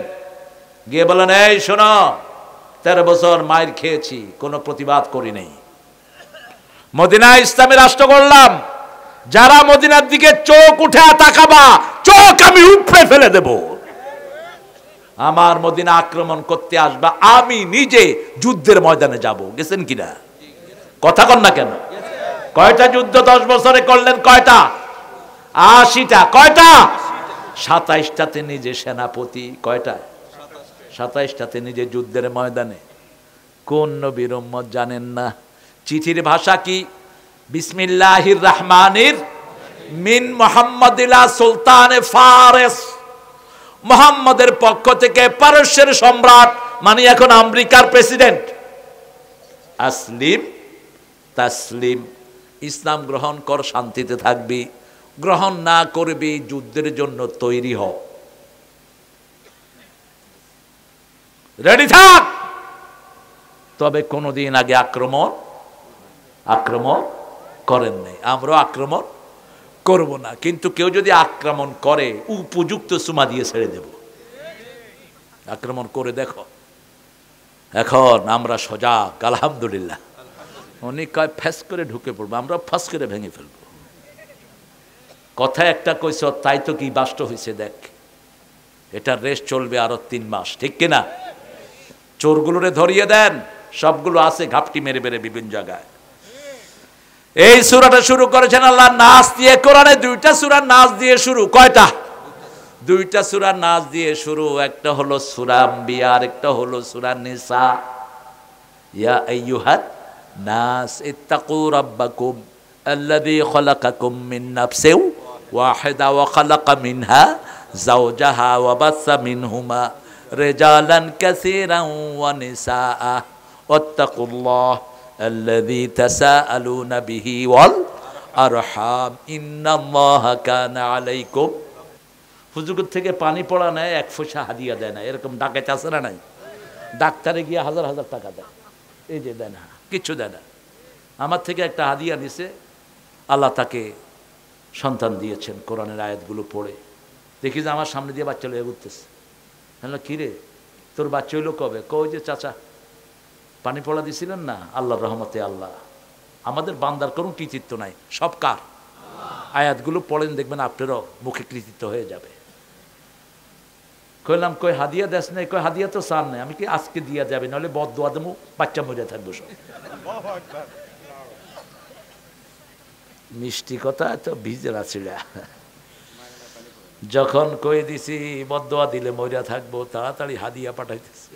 গিয়ে বলেন, এই শোনো, 13 বছর মায়ের খেয়েছি, কোনো প্রতিবাদ করি নাই, মদিনায় ইসলামী রাষ্ট্র করলাম, যারা মদিনার দিকে চোখ উঠে তাকাবা চোখ আমি উপড়ে ফেলে দেব, আমার মদিনা আক্রমণ করতে আসবা, আমি নিজে যুদ্ধের ময়দানে যাব। গেছেন কিনা? কথা কন না কেন? কয়টা যুদ্ধ 10 বছরে করলেন? কয়টা? 80টা। কয়টা? 27টাতে নিজে সেনাপতি। কয়টা? 27টাতে নিজে যুদ্ধের ময়দানে। কোন নবীর উম্মত জানেন না? চিঠির ভাষা কি? বিসমিল্লাহির রহমানির মিন মুহাম্মাদিলা সুলতানে ফারেস, মুহাম্মাদের পক্ষ থেকে পারস্যের সম্রাট, মানে এখন আমেরিকার প্রেসিডেন্ট, আসলিম তাসলিম, ইসলাম গ্রহণ কর, শান্তিতে থাকবি, গ্রহণ না করবি যুদ্ধের জন্য তৈরি হ, রেডি থাক। তবে কোনদিন আগে আক্রমণ করেন নাই, আমরাও আক্রমণ করব না, কিন্তু কেউ যদি আক্রমণ করে উপযুক্ত সুমা দিয়ে ছেড়ে দেব। আক্রমণ করে দেখো, এখন আমরা সজাগ, আলহামদুলিল্লাহ। উনি কয় ফ্যাস করে ঢুকে পড়বো, আমরা ফাঁস করে ভেঙে ফেলবো। কথা একটা কইছ, তাই তো কি বাস্তব হয়েছে দেখ। এটার রেস চলবে আরো 3 মাস, ঠিক কিনা? চোরগুলোরে ধরিয়ে দেন, সবগুলো আছে ঘাপটি মেরে মেরে বিভিন্ন জায়গায়। এই সূরাটা শুরু করেছেন আল্লাহ নাস দিয়ে। কোরআনে 2টা সূরা নাস দিয়ে শুরু। কয়টা? 2টা সূরা নাস দিয়ে শুরু। একটা হলো সূরা আম্বিয়া, আর একটা হলো সূরা নিসা। ইয়া আইয়ুহান নাস ইত্তাকু রাব্বাকুম আল্লাযী খালাকাকুম মিন নাফসিন ওয়াহিদা ওয়া খালাকা মিনহা যাওজাহা ওয়া বাসসা মিনহুমা রিজালান কাসীরান ওয়া নিসাআ ওয়াত্তাকুল্লাহ الذي تساءلون به والأرحام إن الله كان عليكم। হুজুর থেকে পানি পড়া নেয়, 1 পয়সা হাদিয়া দেয় না, এরকম ডাকাত আছে না নাই? ডাক্তারে গিয়ে হাজার হাজার টাকা দেয়, এই যে দেয় না, কিচ্ছু দেয় না। আমার থেকে একটা হাদিয়া নিছে, আল্লাহ তাকে সন্তান দিয়েছেন কোরআনের আয়াতগুলো পড়ে। দেখি যে আমার সামনে দিয়ে বাচ্চা লয়ে ঘুরতেছে। হ্যালো, কিরে তোর বাচ্চা হইলো কবে? কই যে চাচা পানি পড়া দিছিলেন না, আল্লাহর রহমতে। আল্লাহ আমাদের বান্দার কোনো কৃতিত্ব নাই, সব কার? আয়াতগুলো পড়েন, দেখবেন আপনারও মুখে কৃতিত্ব হয়ে যাবে। কইলাম কই হাদিয়া দেশ নাই? কই হাদিয়া তো চান নাই। আমি কি আজকে দিয়া যাবে, নাহলে বদদোয়া দেবো, বাচ্চা মরে থাকবো সব। মিষ্টি কথা তো ভিজেরা ছিল। যখন কই দিছি বদদোয়া দিলে মরিয়া থাকবো, তাড়াতাড়ি হাদিয়া পাঠাইতেছে।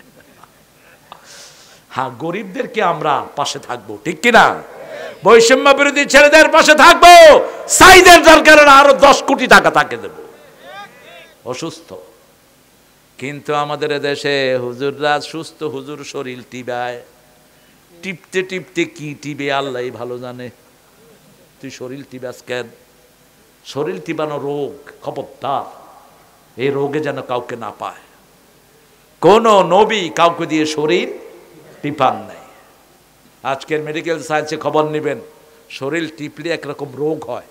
হ্যাঁ, গরিবদেরকে আমরা পাশে থাকবো, ঠিক কিনা? বৈষম্য বিরোধী ছেলেদের পাশে থাকবো, সাইদের দরকার আরো 10 কোটি টাকা তাকে দেব। অসুস্থ, কিন্তু আমাদের দেশে হুজুররা সুস্থ, হুজুর শরীর টিবায়, টিপতে টিপতে কি টিবে আল্লাহ ভালো জানে। তুই শরীর টিবাস কেন? শরীর টিবানো রোগ, খবরদার, এই রোগে যেন কাউকে না পায়। কোন নবী কাউকে দিয়ে শরীর টিপান নাই। আজকের মেডিকেল সায়েন্সে খবর নেবেন, শরীর টিপলে একরকম রোগ হয়।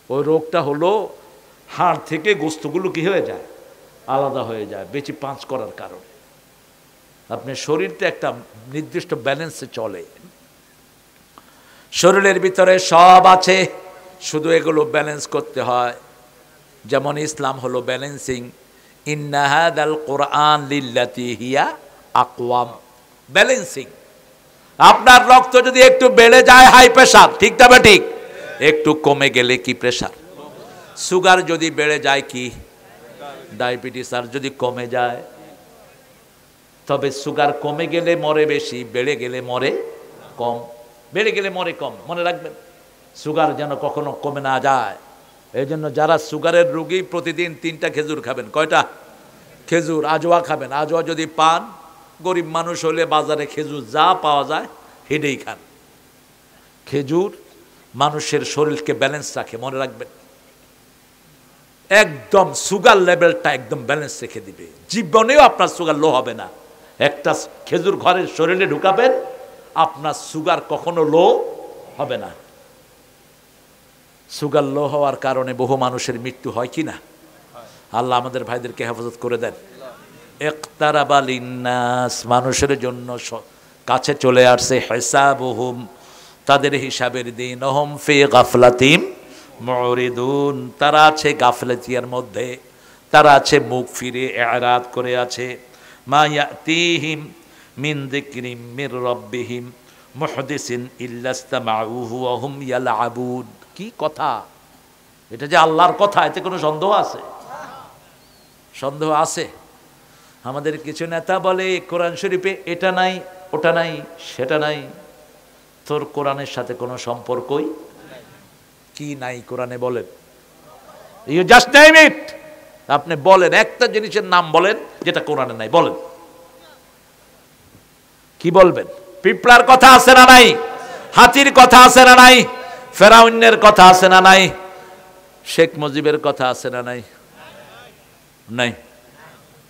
ওই রোগটা হলো হাড় থেকে গোস্তগুলো কি হয়ে যায়, আলাদা হয়ে যায়, বেশি পাঁচ করার কারণে। আপনার শরীরটা একটা নির্দিষ্ট ব্যালেন্সে চলে, শরীরের ভিতরে সব আছে, শুধু এগুলো ব্যালেন্স করতে হয়। যেমন ইসলাম হলো ব্যালেন্সিং। ইন্না হাদাল কোরআন লিল্লাতি হিয়া আকওয়াম, ব্যালেন্সিং। আপনার রক্ত যদি একটু বেড়ে যায় হাই প্রেশার, ঠিক তবে ঠিক, একটু কমে গেলে কি প্রেশার। সুগার যদি বেড়ে যায় কি ডায়াবেটিস, আর যদি কমে যায়, তবে সুগার কমে গেলে মরে বেশি, বেড়ে গেলে মরে কম। বেড়ে গেলে মরে কম, মনে রাখবেন। সুগার যেন কখনো কমে না যায়। এই জন্য যারা সুগারের রোগী প্রতিদিন 3টা খেজুর খাবেন। কয়টা খেজুর? আজোয়া খাবেন। আজোয়া যদি পান, গরিব মানুষ হলে বাজারে খেজুর যা পাওয়া যায় হেডেই খান। খেজুর মানুষের শরীরকে ব্যালেন্স রাখে, মনে রাখবেন। একদম সুগার লেভেলটা একদম ব্যালেন্স রেখে দিবে। জীবনেও আপনার সুগার লো হবে না। একটা খেজুর ঘরের শরীরে ঢুকাবেন, আপনার সুগার কখনো লো হবে না। সুগার লো হওয়ার কারণে বহু মানুষের মৃত্যু হয় কি না? আল্লাহ আমাদের ভাইদেরকে হেফাজত করে দেন। ইকতারাবা লিন্নাস, মানুষের জন্য কাছে চলে আসছে হিসাবুহুম, তাদের হিসাবের দিন। হুম ফি গাফলাতিম মুরিদুন, তারা আছে গাফলাতিয়ার মধ্যে, তারা আছে মুখ ফিরে ইরাদ করে আছে। মা ইয়াতিহিম মিন যিকরিম মির রাব্বিহিম মুহদিসিন ইল্লা ইসতামাউহু ওয়া হুম ইয়ালআবুন। কি কথা এটা, যে আল্লাহর কথা, এতে কোনো সন্দেহ আছে? সন্দেহ আছে? আমাদের কিছু নেতা বলে কোরআন শরীফে এটা নাই, ওটা নাই, সেটা নাই। তোর কোরআনের সাথে কোনো সম্পর্কই কি নাই কোরআনে? বলেন, ইউ জাস্ট নেম ইট। আপনি বলেন একটা জিনিসের নাম বলেন যেটা কোরআনে নাই, বলেন। কি বলবেন? পিঁপড়ার কথা আছে না নাই? হাতির কথা আছে না নাই? ফেরাউনের কথা আছে না নাই? শেখ মুজিবের কথা আছে না নাই? নাই,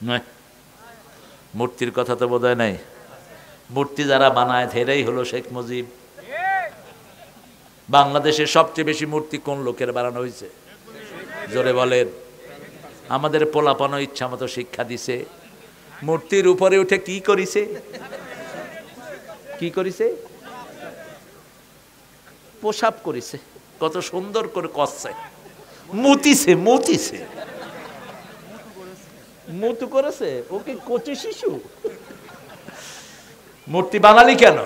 নাই। মূর্তির কথা তো বোধহয় নাই। মূর্তি যারা বানায় এরাই হলো শেখ মুজিব। বাংলাদেশের সবচেয়ে বেশি মূর্তি কোন লোকের বানানো হয়েছে? জোরে বলেন। আমাদের পোলাপানো ইচ্ছা মতো শিক্ষা দিছে। মূর্তির উপরে উঠে কি করিছে? কি করিছে? পোশাক করিছে। কত সুন্দর করে কষছে, মুতিছে, মুতিছে, মুতু করেছে। ওকে কচি শিশু মূর্তি বানালি কেন?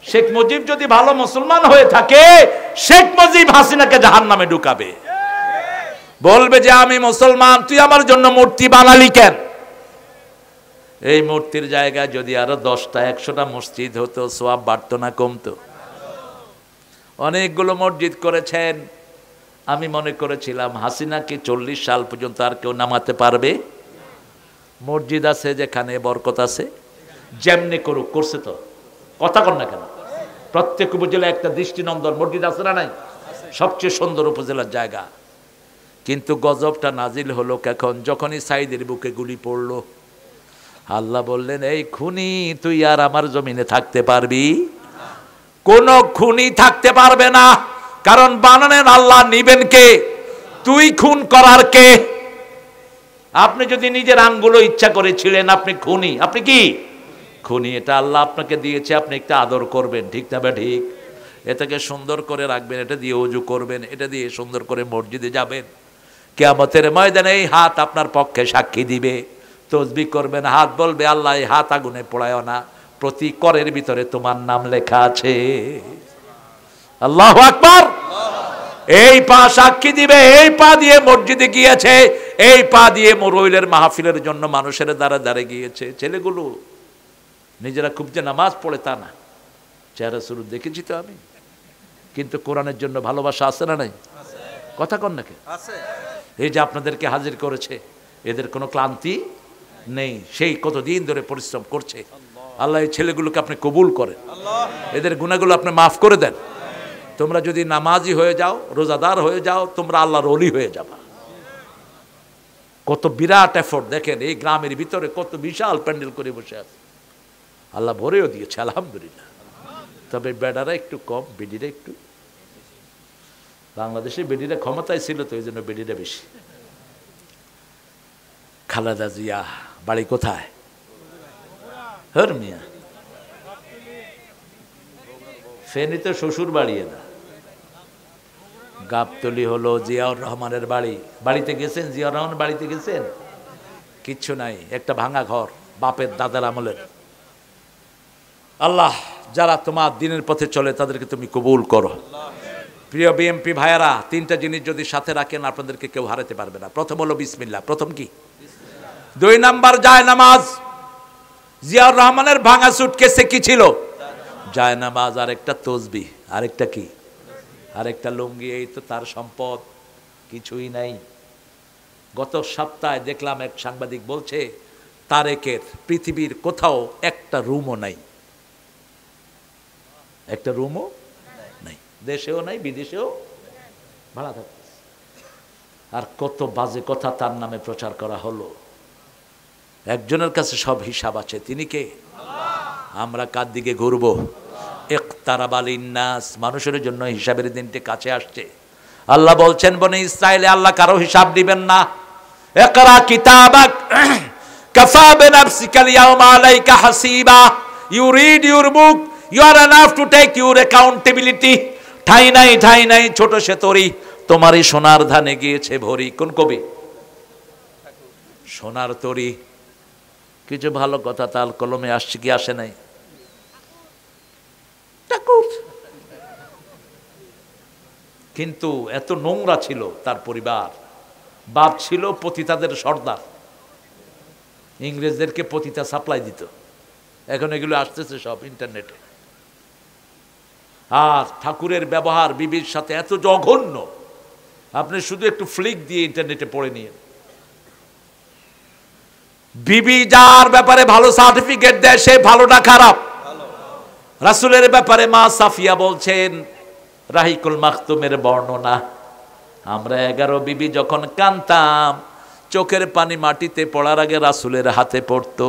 শেখ মুজিব যদি ভালো মুসলমান হয়ে থাকে, শেখ মুজিব হাসিনাকে জাহান্নামে ঢুকাবে। বলবে যে আমি মুসলমান, তুই আমার জন্য মূর্তি বানালি কেন? এই মূর্তির জায়গায় যদি আরো 10টা 100টা মসজিদ হতো, সওয়াব বাড়তো না কমতো? অনেকগুলো মসজিদ করেছেন। আমি মনে করেছিলাম হাসিনাকে 40 সাল পর্যন্ত আর কেউ নামাতে পারবে। মসজিদ আছে যেখানে বরকত আছে, যেমনি করুক, করছে তো। কথা কর না কেন? প্রত্যেক উপজেলায় একটা দৃষ্টিনন্দন মসজিদ আছে না নাই? সবচেয়ে সুন্দর উপজেলার জায়গা। কিন্তু গজবটা নাজিল হলো কখন? যখনই সাইদের বুকে গুলি পড়লো। আল্লাহ বললেন, এই খুনি, তুই আর আমার জমিনে থাকতে পারবি? কোন খুনি থাকতে পারবে না। কারণ বানানেন আল্লাহ, নিবেন কে? তুই খুন করার কে? আপনি যদি নিজের আঙ্গুলও ইচ্ছা করেছিলেন, আপনি খুনি। আপনি কি খুনি? এটা আল্লাহ আপনাকে দিয়েছে, আপনি একটা আদর করবেন, ঠিক না? ঠিক। এটাকে সুন্দর করে রাখবেন, এটা দিয়ে ওযু করবেন, এটা দিয়ে সুন্দর করে মসজিদে যাবেন। কিয়ামতের ময়দানে এই হাত আপনার পক্ষে সাক্ষী দিবে। তসবিহ করবেন, হাত বলবে, আল্লাহ এই হাত আগুনে পোড়ায় না, প্রতি করের ভিতরে তোমার নাম লেখা আছে। আল্লাহু আকবার। এই পা সাক্ষী দিবে, এই পা দিয়ে মসজিদে গিয়েছে, এই পা দিয়ে মরুইলের মাহফিলের জন্য মানুষের দ্বারা দ্বারে গিয়েছে। ছেলেগুলো নিজেরা খুব যে নামাজ পড়ে তা না, চেহারা শুরু দেখেছি তো আমি। কিন্তু কোরআনের জন্য ভালোবাসা আছে না নাই? কথা কন নাকি? এই যে আপনাদেরকে হাজির করেছে, এদের কোনো ক্লান্তি নেই। সেই কতদিন ধরে পরিশ্রম করছে। আল্লাহ এই ছেলেগুলোকে আপনি কবুল করেন, এদের গুনাহগুলো আপনি মাফ করে দেন। তোমরা যদি নামাজি হয়ে যাও, রোজাদার হয়ে যাও, তোমরা আল্লাহর ওলি হয়ে যাবা। কত বিরাট এফোর্ট দেখেন, এই গ্রামের ভিতরে কত বিশাল প্যান্ডেল করে বসে আছে। আল্লাহ ভরেও দিয়েছে, আলহামদুলিল্লাহ। তবে বেডারা একটু কম, বেডিরা একটু। বাংলাদেশে বেডিরা ক্ষমতায় ছিল তো, এই জন্য বেডিরা বেশি। খালেদা জিয়া বাড়ি কোথায়? হর মিয়া, ফেনী তো শ্বশুর বাড়ি না। গাবতলি হলো জিয়াউর রহমানের বাড়ি। বাড়িতে গেছেন? জিয়াউর রহমান বাড়িতে গেছেন? কিচ্ছু নাই, একটা ভাঙা ঘর। বাপের দাদার আমলের। আল্লাহ যারা তোমার দিনের পথে চলে তাদেরকে তুমি কবুল করো। প্রিয় বিএমপি ভাইয়ারা, তিনটা জিনিস যদি সাথে রাখেন আপনাদেরকে কেউ হারাতে পারবে না। প্রথম হলো বিসমিল্লাহ। প্রথম কি? 2 নাম্বার যায় নামাজ। জিয়াউর রহমানের ভাঙা সুটকেসে কি ছিল? যায় নামাজ, আরেকটা তসবিহ, আরেকটা কি? আরেকটা লুঙ্গি। এই তো তার সম্পদ, কিছুই নাই। গত সপ্তাহে দেখলাম এক সাংবাদিক বলছে তারেকের পৃথিবীর কোথাও একটা রুমও নাই, একটা রুমও নাই, দেশেও নাই বিদেশেও ভাড়া থাকতে। আর কত বাজে কথা তার নামে প্রচার করা হলো। একজনের কাছে সব হিসাব আছে, তিনি কে? আমরা কার দিকে ঘুরব? ইকতারাবাল ইন্নাস, মানুষের জন্য হিসাবের দিনটি কাছে আসছে। আল্লাহ বলছেন বনি ইসরাইলে আল্লাহ কারো হিসাব দিবেন না। ইকরা কিতাবাক কাফা বিনাফসিকা আল-ইয়াওমা আলাইকা হাসিবা। You read your book, you are enough to take your accountability. ঠাই নাই ছোট সে তরি, তোমারই সোনার ধানে গিয়েছে ভরি। কোন কবি? সোনার তরি। কিছু ভালো কথা তাল কলমে আসছে কি আসে নাই? কিন্তু এত নোংরা ছিল তার পরিবার। বাপ ছিল পতিতাদের সর্দার, ইংরেজদেরকে পতিতা সাপ্লাই দিত। এখন এগুলো আসতেছে সব ইন্টারনেটে। আর ঠাকুরের ব্যবহার বিবির সাথে এত জঘন্য, আপনি শুধু একটু ফ্লিক দিয়ে ইন্টারনেটে পড়ে নিয়ে। বিবি যার ব্যাপারে ভালো সার্টিফিকেট দেয় সে ভালো না খারাপ? রাসূলের ব্যাপারে মা সাফিয়া বলছেন, রাহিকুল মাখতুমের বর্ণনা, আমরা 11 বিবি যখন কাঁদতাম চোখের পানি মাটিতে পড়ার আগে রাসূলের হাতে পড়তো।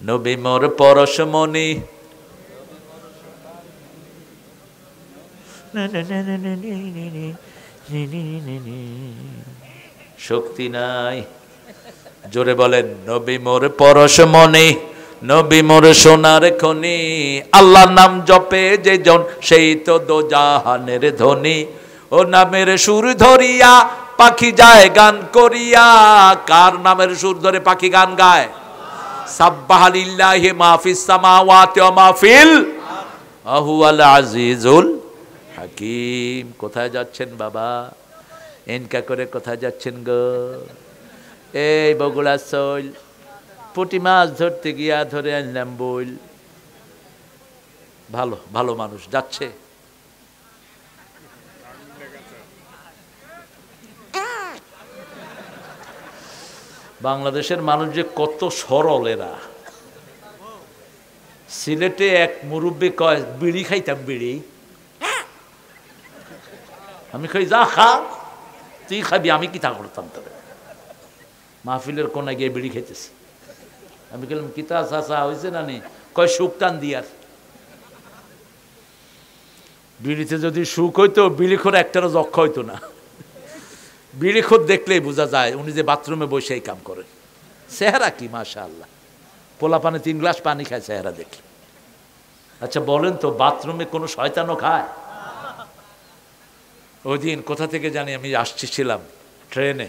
নবী মোর পরশমণি, শক্তি নাই, জোরে বলেন, নবী মোর পরশমণি, নবী মোর সোনার খনি। আল্লাহর নাম জপে যে জন সেই তো দোজাহানের ধনী। ও নামের সুর ধরিয়া পাখি যায় গান করিয়া। কার নামের সুর ধরে পাখি গান গায়? সাব্বাহা লিল্লাহি মা ফিস সামাওয়াতি ওয়া মা ফিল আহুয়াল আজিজুল হাকিম। কোথায় যাচ্ছেন বাবা? এনকা করে কোথায় যাচ্ছেন গো? এই বগুড়া শৈল, পুঁটি মাছ ধরতে গিয়া ধরে আনলাম বইল। ভালো ভালো মানুষ যাচ্ছে। বাংলাদেশের মানুষ যে কত সরল এরা। সিলেটে এক মুরব্বী কয়, বিড়ি খাইতাম বিড়ি। আমি খাই, যা খা, তুই খাবি, আমি কি তা করতাম? তবে মাহফিলের কোনায় গিয়ে বিড়ি খেতেছি। আমি বললাম, কিতা চাচা হয়েছে না নি? কয়, সুখ টান দিয়ার। বিড়িতে যদি সুখ হইতো বিড়িখোর একটারও যক্ষ হইতো না। বিড়িখোর দেখলেই বোঝা যায় উনি যে বাথরুমে বসে এই কাম করেন। চেহারা কি মাশাআল্লাহ, পোলা পানে 3 গ্লাস পানি খায় চেহারা দেখলে। আচ্ছা বলেন তো, বাথরুমে কোনো শয়তানও খায়? ওই দিন কোথা থেকে জানি আমি আসছিলাম ট্রেনে,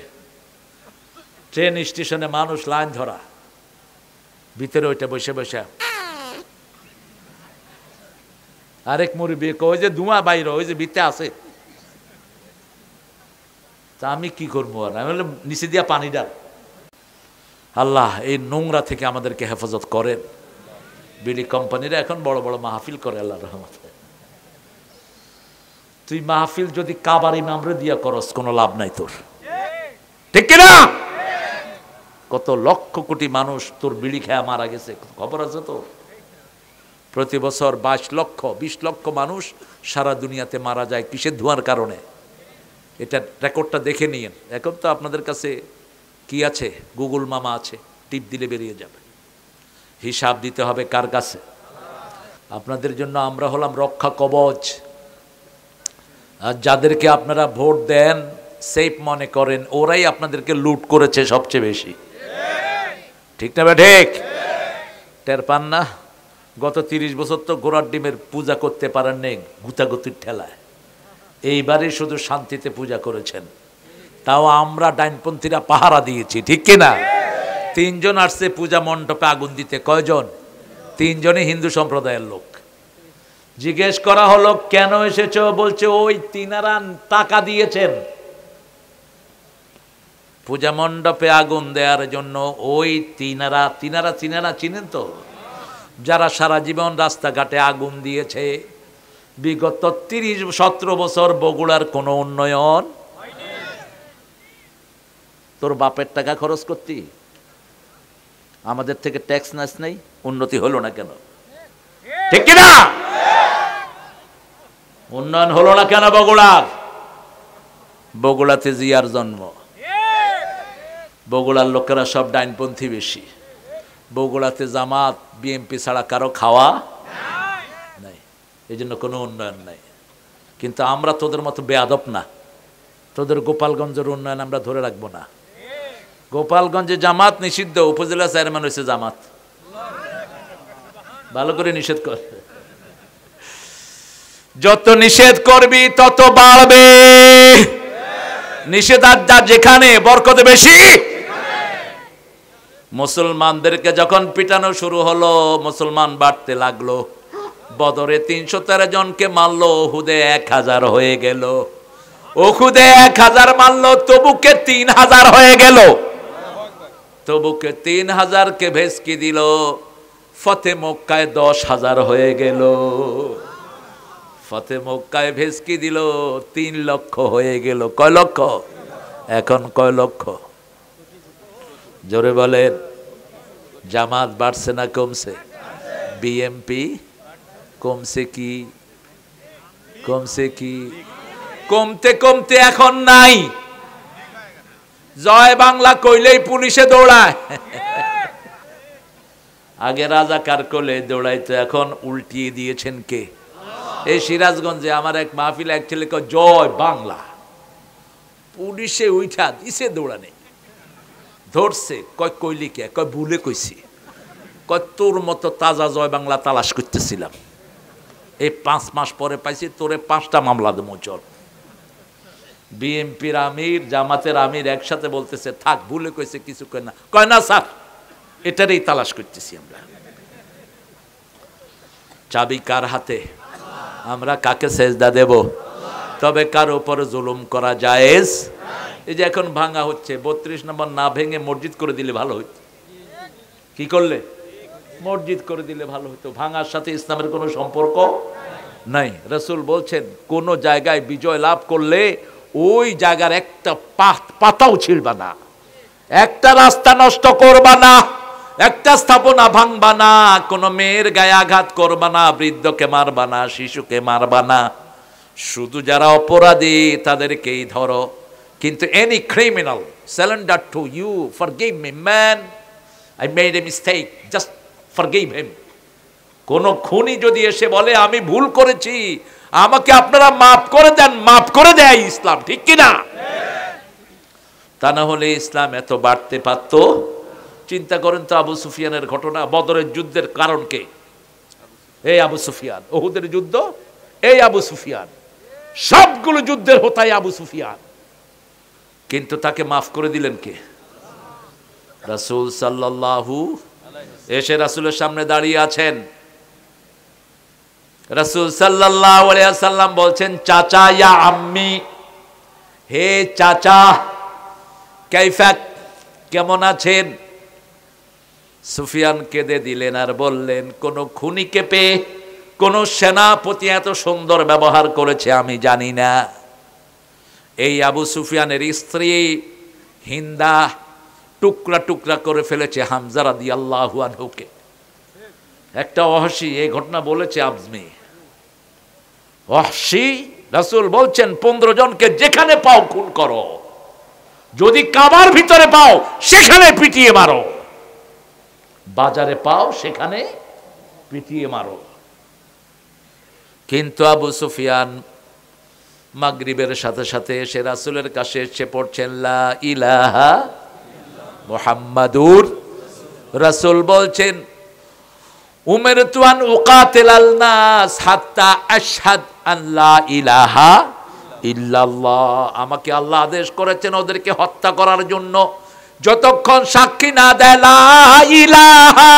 ট্রেন স্টেশনে মানুষ লাইন ধরা, ভিতরে ওইটা বসে বসে আরেক মুরব্বি ওই যে ধোঁয়া বাইরে, ওই যে ভিতরে আছে। তা আমি কি করবো? আর আমি বললাম, নিচে দিয়া পানি ডাল। আল্লাহ এই নোংরা থেকে আমাদেরকে হেফাজত করেন। বিড়ি কোম্পানিরা এখন বড় বড় মাহফিল করে, আল্লাহ রহমতে। তুই মাহফিল যদি কাবার ইমামরে দিয়া করস, কোনো লাভ নাই তোর, ঠিক কিনা? কত লক্ষ কোটি মানুষ তোর বিড়ি খেয়ে মারা গেছে, খবর আছে তো? প্রতি বছর 22 লক্ষ 20 লক্ষ মানুষ সারা দুনিয়াতে মারা যায় কিসের ধোঁয়ার কারণে। এটা রেকর্ডটা দেখে নিয়েন। এখন তো আপনাদের কাছে কি আছে? গুগল মামা আছে, টিপ দিলে বেরিয়ে যাবে। হিসাব দিতে হবে কার কাছে? আপনাদের জন্য আমরা হলাম রক্ষা কবচ। আর যাদেরকে আপনারা ভোট দেন সেফ মনে করেন, ওরাই আপনাদেরকে লুট করেছে সবচেয়ে বেশি, ঠিক না? ঠিক টের পান না? গত 30 বছর তো ঘোড়ার ডিমের পূজা করতে পারেন নেই গুতাগুতির ঠেলায়। এইবারে শুধু শান্তিতে পূজা করেছেন, তাও আমরা ডাইনপন্থীরা পাহারা দিয়েছি, ঠিক কিনা? তিনজন আসছে পূজা মণ্ডপে আগুন দিতে। কয়জন? তিনজনই হিন্দু সম্প্রদায়ের লোক। জিজ্ঞেস করা হলো কেন এসেছো? বলছে ওই তিনারা টাকা দিয়েছেন পূজা মণ্ডপে আগুন দেওয়ার জন্য। ওই তিনারা চিনেন তো, যারা সারা জীবন রাস্তাঘাটে আগুন দিয়েছে। বিগত 30-17 বছর বগুড়ার কোনো উন্নয়ন। তোর বাপের টাকা খরচ করতি, আমাদের থেকে ট্যাক্স নাস নেই, উন্নতি হলো না কেন? ঠিক কিনা? উন্নয়ন হলো না কেন বগুড়ার? বগুড়াতে জিয়ার জন্ম, বগুড়ার লোকেরা সব ডাইনপন্থী বেশি। বগুড়াতে জামাত বিএমপি ছাড়া কারো খাওয়া নাই, এই জন্য কোনো উন্নয়ন নাই। কিন্তু আমরা তোদের মতো বেয়াদব না, তোদের গোপালগঞ্জের উন্নয়ন আমরা ধরে রাখবো না। গোপালগঞ্জে জামাত নিষিদ্ধ, উপজেলা চেয়ারম্যান হয়েছে জামাত। ভালো করে নিষেধ কর, যত নিষেধ করবি তত বাড়বে। নিষেধাজ্ঞা যেখানে বরকত বেশি। মুসলমানদেরকে যখন পিটানো শুরু হলো, মুসলমান বাড়তে লাগলো। বদরে 313 জনকে মারলো, ওহুদে 1000 হয়ে গেল। ওহুদে 1000 মারলো, তবুকে 3000 হয়ে গেল। তবুকে 3000কে ভেস্কি দিল। ফতে মক্কায় 10,000 হয়ে গেল। ফতে মক্কায় ভেস্কি দিল, 3 লক্ষ হয়ে গেল। কয় লক্ষ? এখন কয় লক্ষ? জোরে বলেন। জামাত বাড়ছে না কমছে? বিএমপি কমছে কি? কমছে কি? কমতে কমতে এখন নাই। জয় বাংলা কইলেই পুলিশে দৌড়ায়। আগে রাজাকার কোলে দৌড়াইতো, এখন উল্টিয়ে দিয়েছেন কে? এই সিরাজগঞ্জে আমার এক মাহফিল, এক ছেলে কয় জয় বাংলা, পুলিশে উঠা দিছে দৌড়ানে। ধরছে, কয় কইলি কে? কয় ভুলে কইছি। কয় তোর মতো তাজা জয় বাংলা তালাশ করতেছিলাম, এই 5 মাস পরে পাইছি, তোরে 5টা মামলা দেবো চল। বিএনপির আমির জামাতের আমির একসাথে বলতেছে থাক, ভুলে কইছে, কিছু কয় না। কয় না স্যার, এটারই তালাশ করতেছি আমরা। চাবি কার হাতে? আমরা কাকে সেজদা দেব? তবে কার উপরে জুলুম করা জায়েজ? এই যে এখন ভাঙা হচ্ছে, 32 নম্বর না ভেঙে মসজিদ করে দিলে ভালো হইতো। কি করলে? মসজিদ করে দিলে ভালো হতো। ভাঙার সাথে ইসলামের কোনো সম্পর্ক নাই। রাসূল বলছেন কোন জায়গায় বিজয় লাভ করলে ওই জায়গার একটা পাতাও ছিঁড়বা না, একটা রাস্তা নষ্ট করবা না, একটা স্থাপনা ভাঙবা না, কোনো মেয়ের গায়ে আঘাত করবা না, বৃদ্ধকে মারবা না, শিশুকে মারবা না। শুধু যারা অপরাধী তাদেরকেই ধরো। কিন্তু any criminal surrender to you, forgive me man, I made a mistake, just forgive him. কোন খুনি যদি এসে বলে আমি ভুল করেছি, আমাকে আপনারা মাফ করে দেন, মাফ করে দেয় ইসলাম। ঠিক কিনা? তা না হলে ইসলাম এত বাড়তে পারত? চিন্তা করেন তো আবু সুফিয়ানের ঘটনা, বদরের যুদ্ধের কারণ কে? এই আবু সুফিয়ান। উহুদের যুদ্ধ, এই আবু সুফিয়ান। সবগুলো যুদ্ধের হোতাই আবু সুফিয়ান। কিন্তু তাকে মাফ করে দিলেন কে? রাসূল সাল্লাল্লাহু। এসে রাসূলের সামনে দাঁড়িয়ে আছেন। রাসূল সাল্লাল্লাহু আলাইহি ওয়াসাল্লাম বলছেন চাচা, ইয়া আম্মি, হে চাচা, কাইফা, কেমন আছেন? সুফিয়ান কেঁদে দিলেন আর বললেন কোন খুনিকে পেয়ে কোন সেনাপতি এত সুন্দর ব্যবহার করেছে আমি জানি না। এই আবু সুফিয়ানের স্ত্রী হিন্দা টুকরা টুকরা করে ফেলেছে হামজা রাদিয়াল্লাহু আনহুকে। একটা ওহশী এই ঘটনা বলেছে আজমি। ওহশী, রাসূল বলছেন 15 জনকে যেখানে পাও খুন করো, যদি কাবার ভিতরে পাও সেখানে পিটিয়ে মারো, বাজারে পাও সেখানে পিটিয়ে মারো। কিন্তু আবু সুফিয়ান মাগরিবের সাথে সাথে এসে রাসূলের কাছে এসে পড়ছেন লা ইলাহা মুহাম্মাদুর। রাসূল বলছেন উমিরতু আন উকাতিলাল নাস হাত্তা আশহাদ আন লা ইলাহা ইল্লাল্লাহ। আমাকে আল্লাহ আদেশ করেছেন ওদেরকে হত্যা করার জন্য যতক্ষণ সাক্ষী না দেয় লা ইলাহা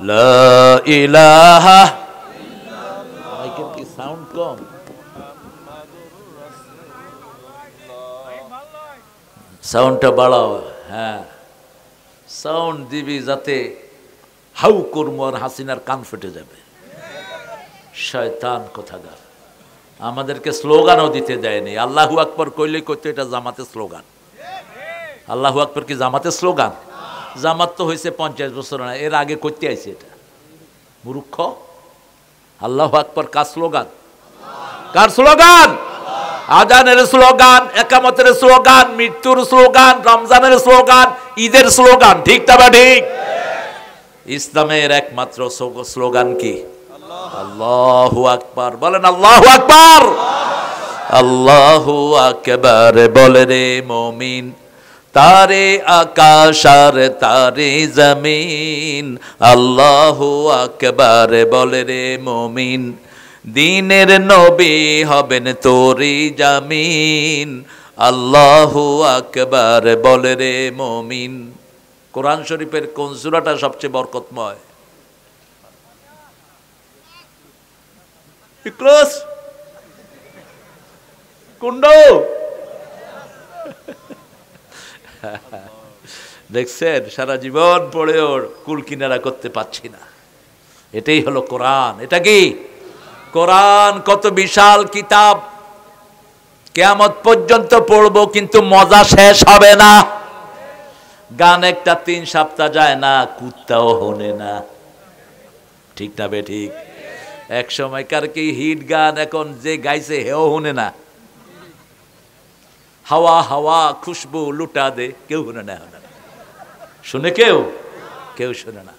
লা ইলাহা, মাইকের কি সাউন্ড কম? সাউন্ডটা বাড়াও। হ্যাঁ, সাউন্ড দিবি যাতে হাউ কর্ম আর হাসিনার কান ফেটে যাবে। শয়তান কোথাকার, আমাদেরকে স্লোগানও দিতে দেয়নি। আল্লাহু আকবার কইলে কইতো এটা জামাতের স্লোগান। আল্লাহু আকবার কি জামাতের স্লোগান? জামাত তো হয়েছে 50 বছর না, এর আগে করতে আইছে এটা। মূর্খ। আল্লাহু আকবার কার স্লোগান? কার স্লোগান? আজানের স্লোগান, একামতের স্লোগান, মৃত্যুর স্লোগান, রমজানের স্লোগান, ঈদের স্লোগান। ঠিক তা বা ঠিক? ইসলামের একমাত্র স্লোগান কি? আল্লাহু আকবার। বলেন আল্লাহু আকবার। আল্লাহু আকবার বলে রে মুমিন, তারে আকাশ আর তারে জমিন। আল্লাহু আকবার বলে রে মুমিন, দিনের নবী হবেন তোরি জামিন। আল্লাহু আকবার বলে রে মুমিন। কোরআন শরীফের কোন সূরাটা সবচেয়ে বরকতময়? ইখলাস। কুন্ড দেখছেন, সারা জীবন পড়েও কুল কিনারা করতে পারছি না। এটাই হলো কোরআন। এটা কি কোরআন? কত বিশাল কিতাব, কিয়ামত পর্যন্ত পড়বো কিন্তু মজা শেষ হবে না। গান একটা 3 সপ্তাহ যায় না, কুত্তাও হনে না। ঠিক না বে ঠিক? এক সময়কার কি হিট গান, এখন যে গাইছে হেও হনে না। হাওয়া হাওয়া খুশবু লুটা দে, কেউ শুনে না। শুনে কেউ? কেউ শুনে না।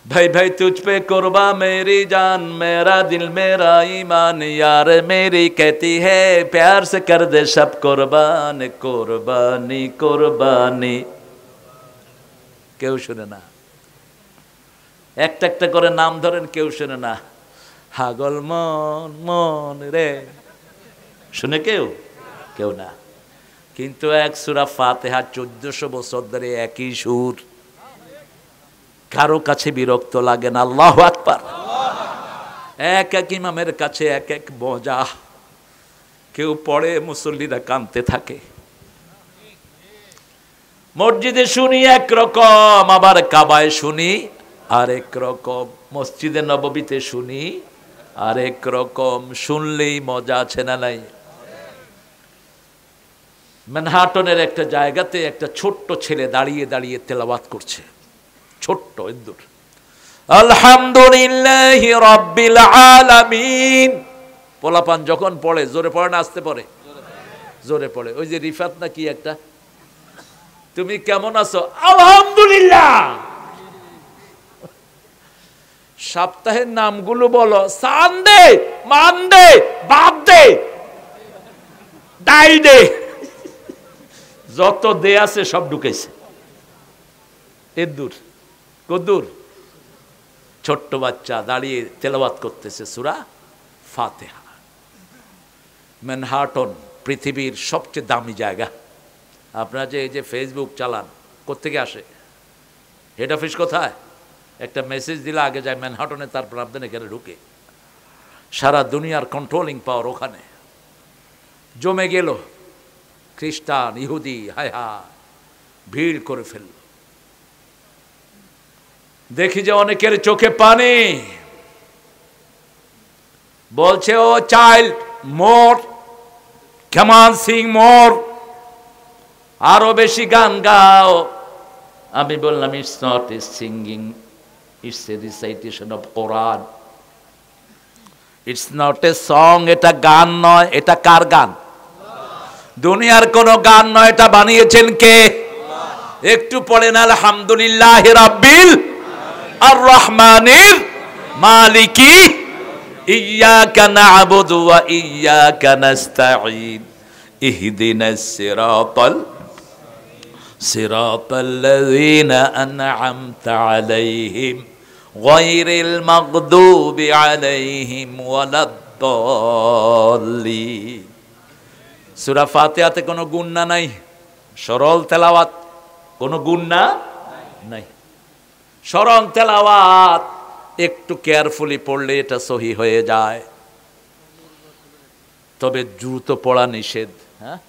भाई भाई तुझ पे कुर्बा मेरी जान, मेरा दिल मेरा ईमान, यार मेरी कहती है प्यार से कर दे सब कुर्बान। कुर्बानी कुर्बानी, কেউ শুনে না। একটা একটা করে নাম ধরেন, কেউ শুনে না। হাগল মন মন রে, শুনে কেউ? কেউ না। কিন্তু এক সূরা ফাতিহা 1400 বছর ধরে একই সুর, কারো কাছে বিরক্ত লাগে না। আল্লাহু আকবার। এক এক ইমামের কাছে এক এক মজা। কেউ পড়ে, মুসল্লিরা কাঁদতে থাকে। মসজিদে শুনি একরকম, আবার কাবায় শুনি আরেক রকম, মসজিদে নববীতে শুনি আরেক রকম। শুনলেই মজা আছে না নাই? ম্যানহাটনের একটা জায়গাতে একটা ছোট্ট ছেলে দাঁড়িয়ে দাঁড়িয়ে তেলাওয়াত করছে, ছোট্ট ইন্দুর। আলহামদুলিল্লাহি রাব্বিল আলামিন। পোলাপান যখন পড়ে, জোরে পড়ে না আস্তে পড়ে? জোরে পড়ে। ওই যে রিফাত না কি একটা, তুমি কেমন আছো? আলহামদুলিল্লাহ। সপ্তাহের নামগুলো বলো। সানডে, মানডে, বার্থডে, ডাইডে, যত দে আছে সব ঢুকেছে। এদুর কদুর। ছোট্ট বাচ্চা দাঁড়িয়ে তেলাওয়াত করতেছে সূরা ফাতিহা। ম্যানহাটন পৃথিবীর সবচেয়ে দামি জায়গা। আপনারা যে এই যে ফেসবুক চালান, কোত্থেকে আসে? হেড অফিস কোথায়? একটা মেসেজ দিলে আগে যায় ম্যানহাটনে, তারপর আপনার এখানে ঢুকে। সারা দুনিয়ার কন্ট্রোলিং পাওয়ার ওখানে জমে গেল। খ্রিস্টান, ইহুদি, হায় হায় ভিড় করে ফেলল। দেখি যে অনেকের চোখে পানি। বলছে, oh child more, come on sing more, আরো বেশি গান গাও। আমি বললাম, it's not a singing, it's a recitation of Quran. It's not a song, এটা গান নয়। এটা কার গান? দুনিয়ার কোন গান নয়। এটা বানিয়েছেন কে? একটু পড়েন, আলহামদুলিল্লাহি রাব্বিল আর রহমানির মালিকি ইয়্যাকা না'বুদু ওয়া ইয়্যাকা নাস্তাঈন ইহদিনাস সিরাতাল্লাযীনা আন'আমতা আলাইহিম গায়রিল মাগদুবি আলাইহিম ওয়ালাদ الضالين সূরা ফাতিহাতে কোনো গুন্না নাই, সরল তেলাওয়াত, কোনো গুন্না নাই, সরল তেলাওয়াত। একটু কেয়ারফুলি পড়লে এটা সহি হয়ে যায়, তবে দ্রুত পড়া নিষেধ। হ্যাঁ,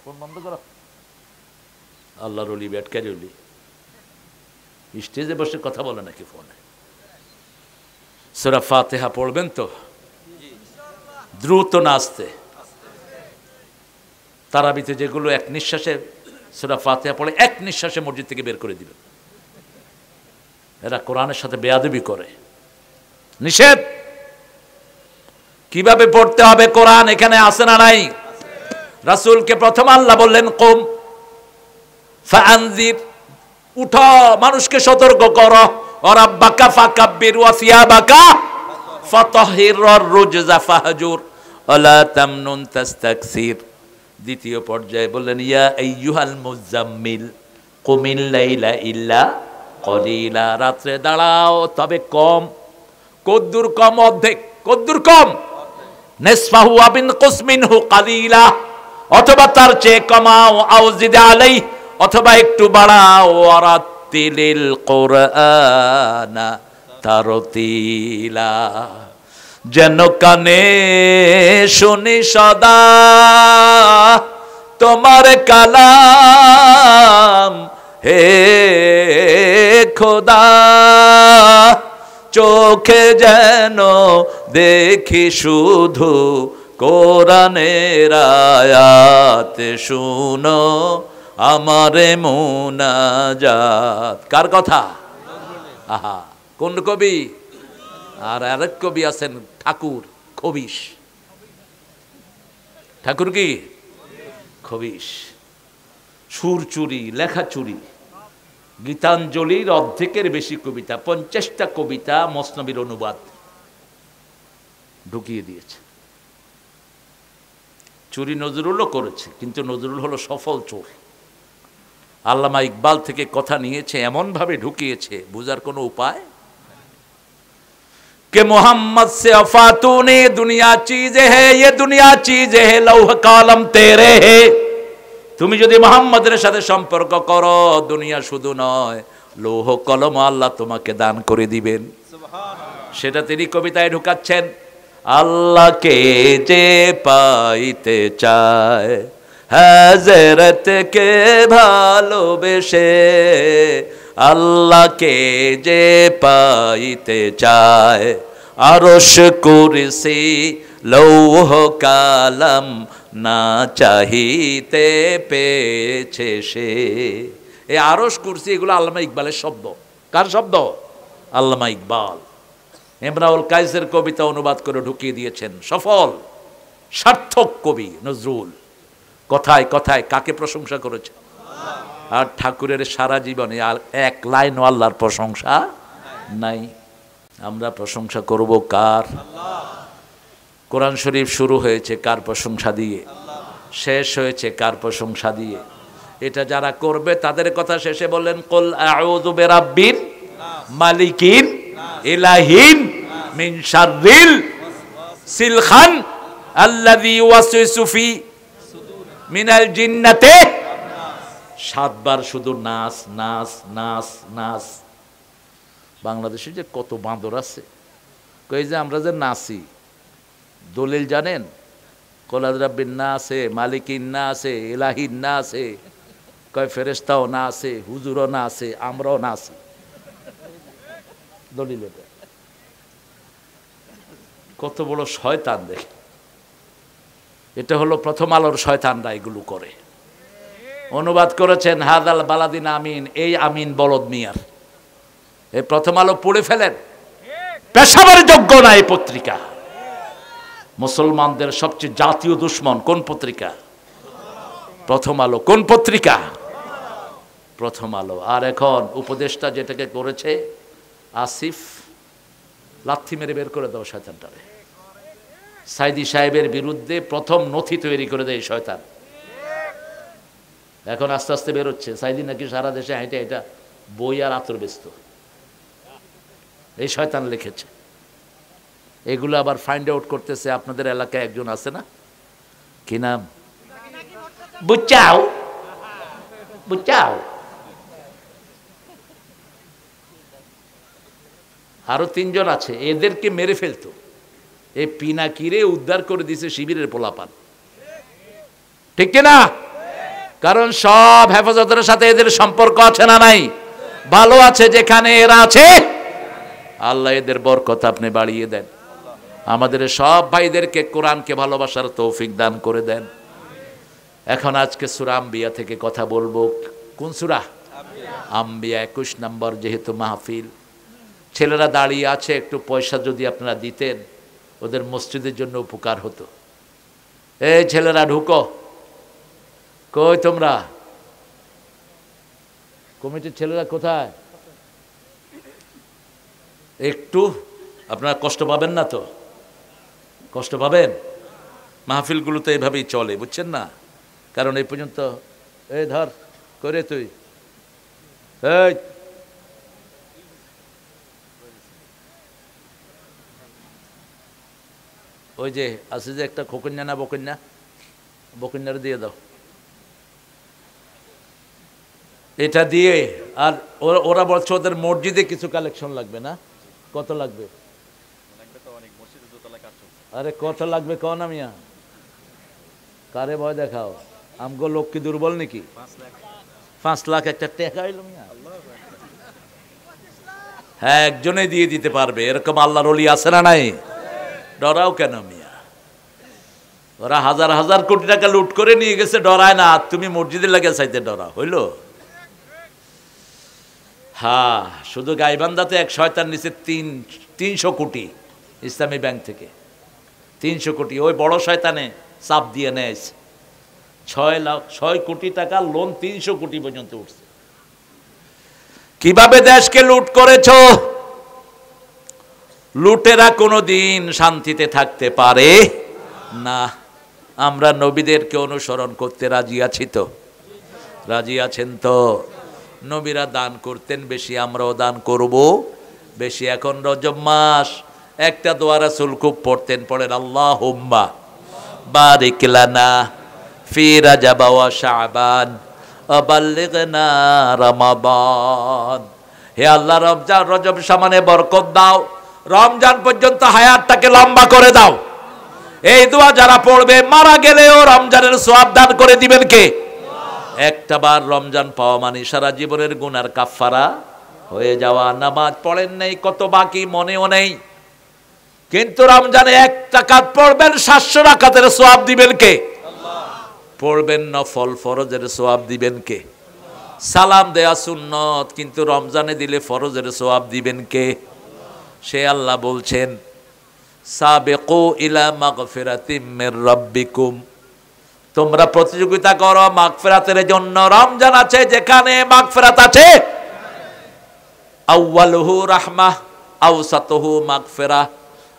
ফোন বন্ধ করো। আল্লাহর ওলি ব্যাটকারি ওলি স্টেজে বসে কথা বলে নাকি ফোনে? সূরা ফাতিহা পড়বেন তো, দ্রুত না আস্তে। তারাবিতে যেগুলো এক নিঃশ্বাসে সূরা ফাতিহা পড়ে এক নিঃশ্বাসে মসজিদ থেকে বের করে দিবেন, এরা কোরআনের সাথে বেয়াদবি করে, নিষেধ। কিভাবে পড়তে হবে কোরআন এখানে আছে না নাই? রাসূলকে প্রথম আল্লাহ বললেন কুম ফাআনজির, উঠো মানুষকে সতর্ক করো, ওয়ারাব্বাকা ফাকাব্বির ওয়া সিয়াবাকা ফাতাহির রুজজা ফাহজুর ওয়ালা তামনুন তাস্তাকসির। দ্বিতীয় পর্যায়ে বললেন ইয়া আইয়ুহাল মুজাম্মিল কুমিল লাইলা ইল্লা কলিলা, রাত্রে দাঁড়াও তবে কম। কদ্দুর কম? অর্ধেক। কদ্দুর কম? নিসফাহু ওয়া বিনকুস মিনহু কালিলা, অথবা তার চেয়ে কমাও, আও জিদ আলাই, অথবা একটু বাড়াও। ওয়ারাতিলিল কুরআনা তারতিলা, যেন কানে শুনি সদা তোমার কালাম হে খোদা, চোখে যেন দেখি শুধু কোরআনের আয়াত, শুনো আমারে মুনাজাত। কার কথা? আহা, কোন কবি? আর আরেক কবি আছেন ঠাকুর, খবিশ। ঠাকুর কি? খবিশ। সুর চুরি, লেখা চুরি। গীতাঞ্জলির অর্ধেকের বেশি কবিতা, 50টা কবিতা মসনবীর অনুবাদ ঢুকিয়ে দিয়েছে। চুরি নজরুলও করেছে, কিন্তু নজরুল হলো সফল চোর। আল্লামা ইকবাল থেকে কথা নিয়েছে, এমন ভাবে ঢুকিয়েছে, বুঝার কোনো উপায় কে মোহাম্মদ সে অফাতুনে দুনিয়া চিজে হে, ये दुनिया चीजे है, लौह कलम तेरे है। তুমি যদি মুহাম্মদের সাথে সম্পর্ক করো, দুনিয়া শুধু নয়, লৌহ কলম আল্লাহ তোমাকে দান করে দিবেন। সেটা তিনি কবিতায় ঢুকাচ্ছেন। আল্লাহকে যে পাইতে চায়, হাজরতকে ভালোবেসে, আল্লাহকে যে পাইতে চায়, আরশ কুরসি লৌহ কালাম না চাহিতে পেয়েছে সে। এই আরশ কুরসি এগুলো আল্লামা ইকবালের শব্দ। কার শব্দ? আল্লামা ইকবাল। ইমরাউল কাইসের কবিতা অনুবাদ করে ঢুকিয়ে দিয়েছেন সফল সার্থক কবি নজরুল। কথায় কথায় কাকে প্রশংসা করেছে? আর ঠাকুরের সারা জীবনে আর এক লাইন আল্লাহর প্রশংসা নাই। আমরা প্রশংসা করব কার? কোরআন শরীফ শুরু হয়েছে কার প্রশংসা দিয়ে, শেষ হয়েছে কার প্রশংসা দিয়ে? এটা যারা করবে তাদের কথা শেষে বললেন কুল আউযু বিরাব্বিন মালিকিন ইলাহিন মিন শাররিল সিলখান আল্লাযী ওয়াসওয়াসু ফি মিনাল জিন্নাতি। 7 বার শুধু নাচ নাচ নাচ নাচ। বাংলাদেশে যে কত বাঁদর আছে, কই যে আমরা যে নাচি, দলিল জানেন? কোলাদ রাব্বিন না আছে, মালিকিন না আছে, ইলাহিন না আছে, কয় ফেরেশতাও না আছে, হুজুরও না আছে, আমরাও না আছি। দলিল এটা। কত বড় শয়তান দেখে। এটা হলো প্রথম আলোর শয়তানরা এগুলো করে। অনুবাদ করেছেন হাদাল বালাদিন আমিন, এই আমিন বলদ মিয়ার। এই প্রথম আলো পড়ে ফেলেন, পেশাবার যোগ্য না এই পত্রিকা। মুসলমানদের সবচেয়ে জাতীয় দুশ্মন কোন পত্রিকা? প্রথম আলো। কোন পত্রিকা? প্রথম আলো। আর এখন উপদেষ্টা যেটাকে করেছে আসিফ, লাথি মেরে বের করে দাও শয়তানটারে। সাইদি সাহেবের বিরুদ্ধে প্রথম নথি তৈরি করে দেয় শয়তান। এখন আস্তে আস্তে বেরোচ্ছে সাইদি নাকি সারা দেশে হাইটা এটা বই আর আতর ব্যস্ত। এই শয়তান লিখেছে। এগুলো আবার ফাইন্ড আউট করতেছে। আপনাদের এলাকায় একজন আছে না, কি নাম, বুচাও বুচাও, আরো 3 জন আছে, এদেরকে মেরে ফেলতো। এই পিনাকিরে উদ্ধার করে দিয়েছে শিবিরের পোলাপান, ঠিক কিনা? কারণ সব হেফাজতের সাথে এদের সম্পর্ক আছে না নাই? ভালো আছে যেখানে এরা আছে, আল্লাহ এদের বরকত আপনি বাড়িয়ে দেন। আমাদের সব ভাইদেরকে কোরআনকে ভালোবাসার তৌফিক দান করে দেন। এখন আজকে সূরা আম্বিয়া থেকে কথা বলবো। কোন সূরা? আম্বিয়া 21 নম্বর। যেহেতু মাহফিল, ছেলেরা দাঁড়িয়ে আছে, একটু পয়সা যদি আপনারা দিতেন ওদের মসজিদের জন্য উপকার হতো। এই ছেলেরা ঢুকো, কই তোমরা? কমিটির ছেলেরা কোথায়? একটু আপনারা কষ্ট পাবেন না তো? কষ্ট পাবেন? মাহফিলগুলো তো এইভাবেই চলে, বুঝছেন না? কারণ এই পর্যন্ত এই ধর করে তুই, এই ওই যে আছে যে একটা খোকন্যা না বকন্যা, বকন্যারে দিয়ে দাও এটা দিয়ে। আর ওরা বলছে ওদের মসজিদে কিছু কালেকশন লাগবে না? কত লাগবে? আরে কত লাগবে কও না মিয়া, কারে ভয় দেখাও? আমগো লোক কি দুর্বল নাকি? 5 লাখ একটা টাকা হইল মিয়া? হ্যাঁ, একজনে দিয়ে দিতে পারবে, এরকম আল্লাহর ওলি আছে না নাই? ডরাও কেন মিয়া? ওরা হাজার হাজার কোটি টাকা লুট করে নিয়ে গেছে, ডরায় না। তুমি মসজিদে লাগে চাইতে ডরা হইল? হ্যাঁ, শুধু গাইবান্ধাতে এক শয়তান নিচে 300 কোটি ইসলামী ব্যাংক থেকে, 300 কোটি। ওই বড় শয়তানে চাপ দিয়ে নেয় 6 কোটি টাকা লোন, 300 কোটি পর্যন্ত উঠছে। কিভাবে দেশকে লুট করেছ? লুটেরা কোনোদিন শান্তিতে থাকতে পারে না। আমরা নবীদেরকে অনুসরণ করতে রাজি আছি তো? রাজি আছেন তো? নবীরা দান করতেন বেশি, আমরাও দান করব বেশি। এখন রজব মাস, একটা দোয়া রাসূল খুব পড়তেন, পড়েন আল্লাহুম্মা বারিক লানা ফি রাজাব ওয়া শাবান ওয়া বাল্লিগনা রমাদান। হে আল্লাহ, রজব শাবানে বরকত দাও, রমজান পর্যন্ত হায়াতটাকে লম্বা করে দাও। এই দোয়া যারা পড়বে মারা গেলেও রমজানের সওয়াব দান করে দিবেন কে? একটা বার রমজান পাওয়া মানে সারা জীবনের গুনার কাফফারা হয়ে যাওয়া। নামাজ পড়েন নাই, কত বাকি মনেও নেই, কিন্তু রমজানে 1 রাকাত পড়বেন, 700 রাকাতের সওয়াব দিবেন কে? পড়বেন নফল, ফরজের সওয়াব দিবেন কে? সালাম দেয়া সুন্নত, কিন্তু রমজানে দিলে ফরজের সওয়াব দিবেন কে? সে আল্লাহ বলছেন সাবিকু ইলা মাগফিরাতিম মির রাব্বিকুম, তোমরা প্রতিযোগিতা করো মাগফিরাতের জন্য। রমজান আছে যেখানে মাগফিরাত আছে, আউয়ালুহু রাহমাহ আওসাতুহু মাগফিরাহ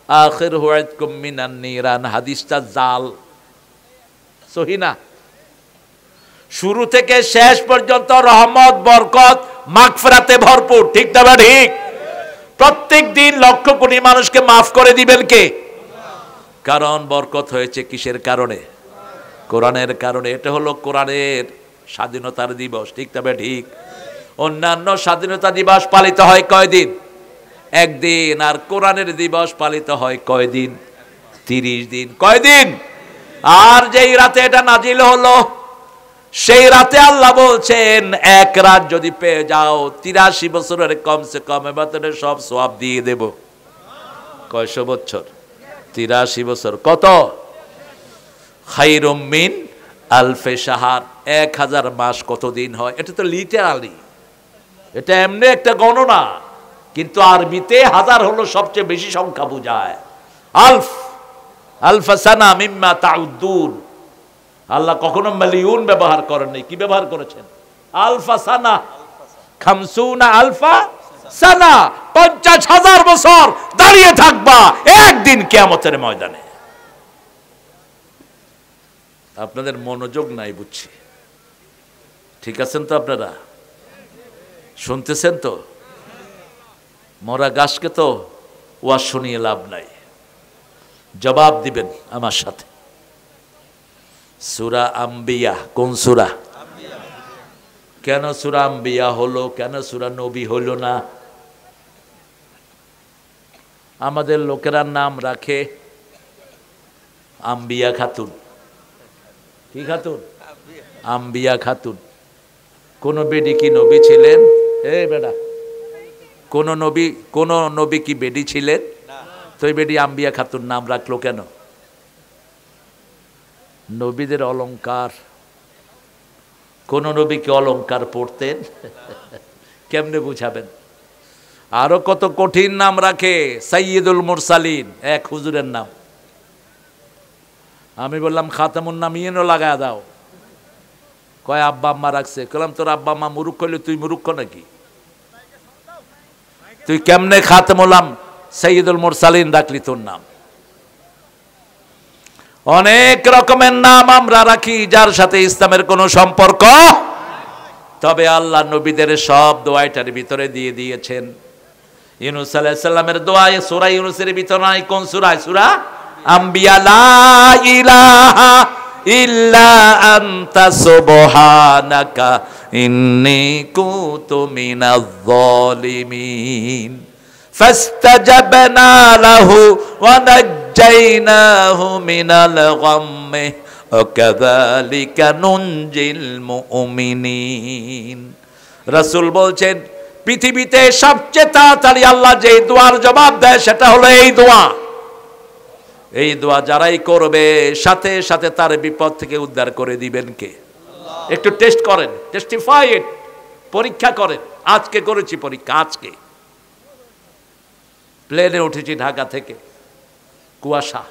আখিরুহু ইতকুম মিনান নিরান। হাদিসটা জাল, সহিহ না? শুরু থেকে শেষ পর্যন্ত রহমত, বরকত, মাগফিরাতে ভরপুর, ঠিক না? ঠিক। প্রত্যেক দিন লক্ষ কোটি মানুষকে মাফ করে দিবেন কে? কারণ বরকত হয়েছে কিসের কারণে? কোরআনের কারণে। এটা হলো কোরআনের স্বাধীনতার দিবস, ঠিক তবে ঠিক। অন্যান্য স্বাধীনতা দিবস পালিত হয় কয়দিন? একদিন। আর কোরআনের দিবস পালিত হয় কয়দিন? 30 দিন। কয়দিন? আর যেই রাতে এটা নাজিল হলো সেই রাতে আল্লাহ বলছেন, 1 রাত যদি পেয়ে যাও 83 বছরের কমসে কম এবারে সব সওয়াব দিয়ে দেব। কয়শো বছর? 83 বছর। কত? খায়রুম মিন আলফে শাহর, 1000 মাস কতদিন হয়? এটা তো লিটারালি, এটা এমনি একটা গণনা, কিন্তু আরবিতে 1000 হলো সবচেয়ে বেশি সংখ্যা বোঝায়। আলফ, আলফা সানা মিম্মা তাউদ্দুন। আল্লাহ কখনো মিলিয়ন ব্যবহার করেননি, কি ব্যবহার করেছেন? আলফা সানা, খামসুনা আলফা সানা, 50,000 বছর দাঁড়িয়ে থাকবা একদিন কিয়ামতের ময়দানে। আপনাদের মনোযোগ নাই বুঝছি, ঠিক আছেন তো? আপনারা শুনতেছেন তো? মরা গাছকে তো ওয়াজ শুনিয়ে লাভ নাই, জবাব দিবেন আমার সাথে। সূরা আম্বিয়া কোন সূরা? কেন সূরা আম্বিয়া হলো, কেন সূরা নবী হলো না? আমাদের লোকেরা নাম রাখে আম্বিয়া খাতুন। কি খাতুন? আম্বিয়া খাতুন। কোন বেডি কি নবী ছিলেন? বেটা, কোন নবী কি বেডি ছিলেন? তো এই বেডি আম্বিয়া খাতুন নাম রাখলো কেন? নবীদের অলংকার। কোন নবী কি অলংকার পড়তেন? কেমনে বুঝাবেন? আরো কত কঠিন নাম রাখে। সাইয়্যিদুল মুরসালিন এক হুজুরের নাম। আমি বললাম খাতামুন নামিয়েনও লাগায় দাও। কয় আব্বা আম্মা রাখছে। বললাম তোর আব্বা আম্মা মুরুক্ষ হইলে তুই মুরুক্ষ নাকি? তুই কেমনে খাতামুলাম সাইয়্যিদুল মুরসালিন রাখলি তোর নাম? অনেক রকমের নাম আমরা রাখি যার সাথে ইসলামের কোনো সম্পর্ক, তবে আল্লাহ নবীদের সব দোয়াটার ভিতরে দিয়ে দিয়েছেন। ইউনূস আলাইহিস সালামের দোয়া সূরা ইউনূসের ভিতরে নাই? কোন সূরা? সূরা আম্বিয়া। লা ইলাহা ইল্লা আনতা সুবহানাকা ইন্নী কুনতু মিনাজ যালিমিন ফাস্তাজাবনা লাহু ওয়া নাজ্জাইনাহু মিনাল গাম্মি ওয়া কাযালিকা নুনজিল মুমিনিন। রাসূল বলছেন পৃথিবীতে সবচেয়ে তাড়াতাড়ি আল্লাহ যে দোয়ার জবাব দেয় সেটা হলো এই দোয়া। এই দোয়া যারাই করবে সাথে সাথে তার বিপদ থেকে উদ্ধার করে দিবেন কে? একটু টেস্ট করেন, টেস্টিফাই ইট, পরীক্ষা করেন। আজকে করেছি পরীক্ষা। আজকে প্লেনে উঠেছি ঢাকা থেকে, কুয়াশা,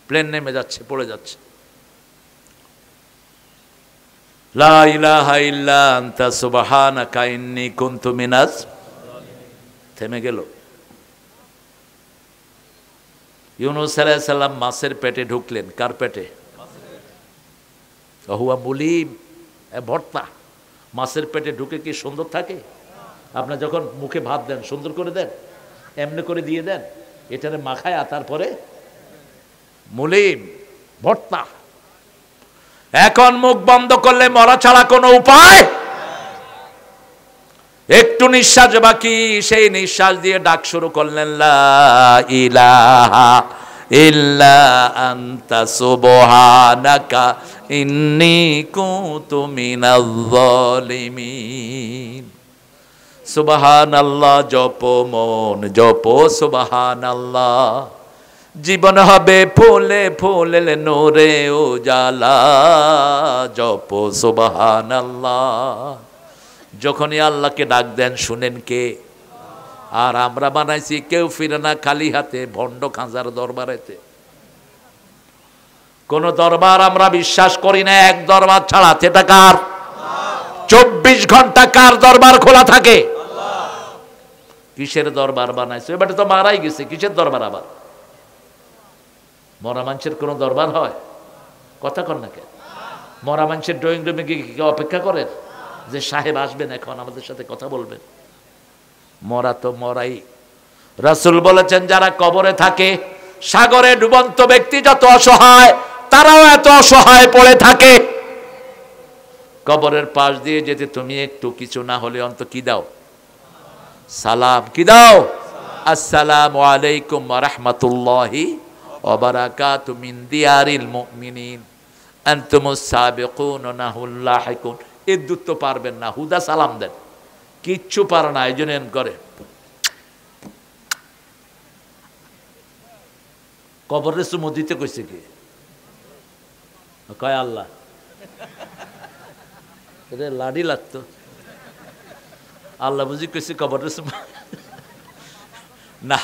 প্লেন নেমে যাচ্ছে, পড়ে যাচ্ছে। লা ইলাহা ইল্লা আনতা সুবহানাকা ইন্নী কুনতু মিনাজ, থেমে গেল। ইউনূস আলাইহিস সালাম মাছের পেটে ঢুকলেন। কার পেটে? হুয়া মুলিম, ভর্তা। মাছের পেটে ঢুকে কি সুন্দর থাকে? আপনার যখন মুখে ভাত দেন সুন্দর করে দেন, এমনি করে দিয়ে দেন, এটারে মাখায় তারপরে মুলিম, ভর্তা। এখন মুখ বন্ধ করলে মরা ছাড়া কোনো উপায়? একটু নিঃশ্বাস বাকি, সেই নিঃশ্বাস দিয়ে ডাক শুরু করলেন লা ইলাহা ইল্লা আনতা সুবহানাকা ইন্নী কুনতু মিনাজ যালিমিন। সুবহানাল্লাহ জপ মন জপ, সুবহানাল্লাহ। জীবন হবে ফুলে ফুলে নূরে উজালা, জপ সুবহানাল্লাহ। যখনই আল্লাহকে ডাক দেন শুনেন কে? আর আমরা বানাইছি কেউ ফিরে না খালি হাতে, ভণ্ড খাঁজার দরবারেতে। কোন দরবার আমরা বিশ্বাস করি না এক দরবার ছাড়া। সেটা কার? 24 ঘন্টা কার দরবার খোলা থাকে? কিসের দরবার বানাইছে? এবারে তো মারাই গেছে, কিসের দরবার আবার? মরা মানুষের কোন দরবার হয়? কথা কর না কে? মরা মানুষের ড্রয়িং রুমে গিয়ে অপেক্ষা করেন যে সাহেব আসবেন এখন আমাদের সাথে কথা বলবেন? মরা তো মরাই। রাসূল বলেছেন যারা কবরে থাকে, সাগরে ডুবন্ত ব্যক্তি যত অসহায়, তারাও এত অসহায় পড়ে থাকে। কবরের পাশ দিয়ে যেতে তুমি একটু কিছু না হলে অন্ত কি দাও? সালাম। কি দাও? আসসালামু আলাইকুম ওয়া রাহমাতুল্লাহি ওয়া বারাকাতুহু মিন দিয়ারিল মুমিনিন আনতুমুস সাবিকুন ওয়া নাহুল লাহিকুন। এর দূর তো পারবেন না, হুদা সালাম দেন, কিচ্ছু পারে না। এই জন্য করে কবরে চুমু দিতে কইছে কি? কয় আল্লাহ। লাড়ি লাগতো, আল্লাহ বুঝি কইছে কবরে চুমু? না,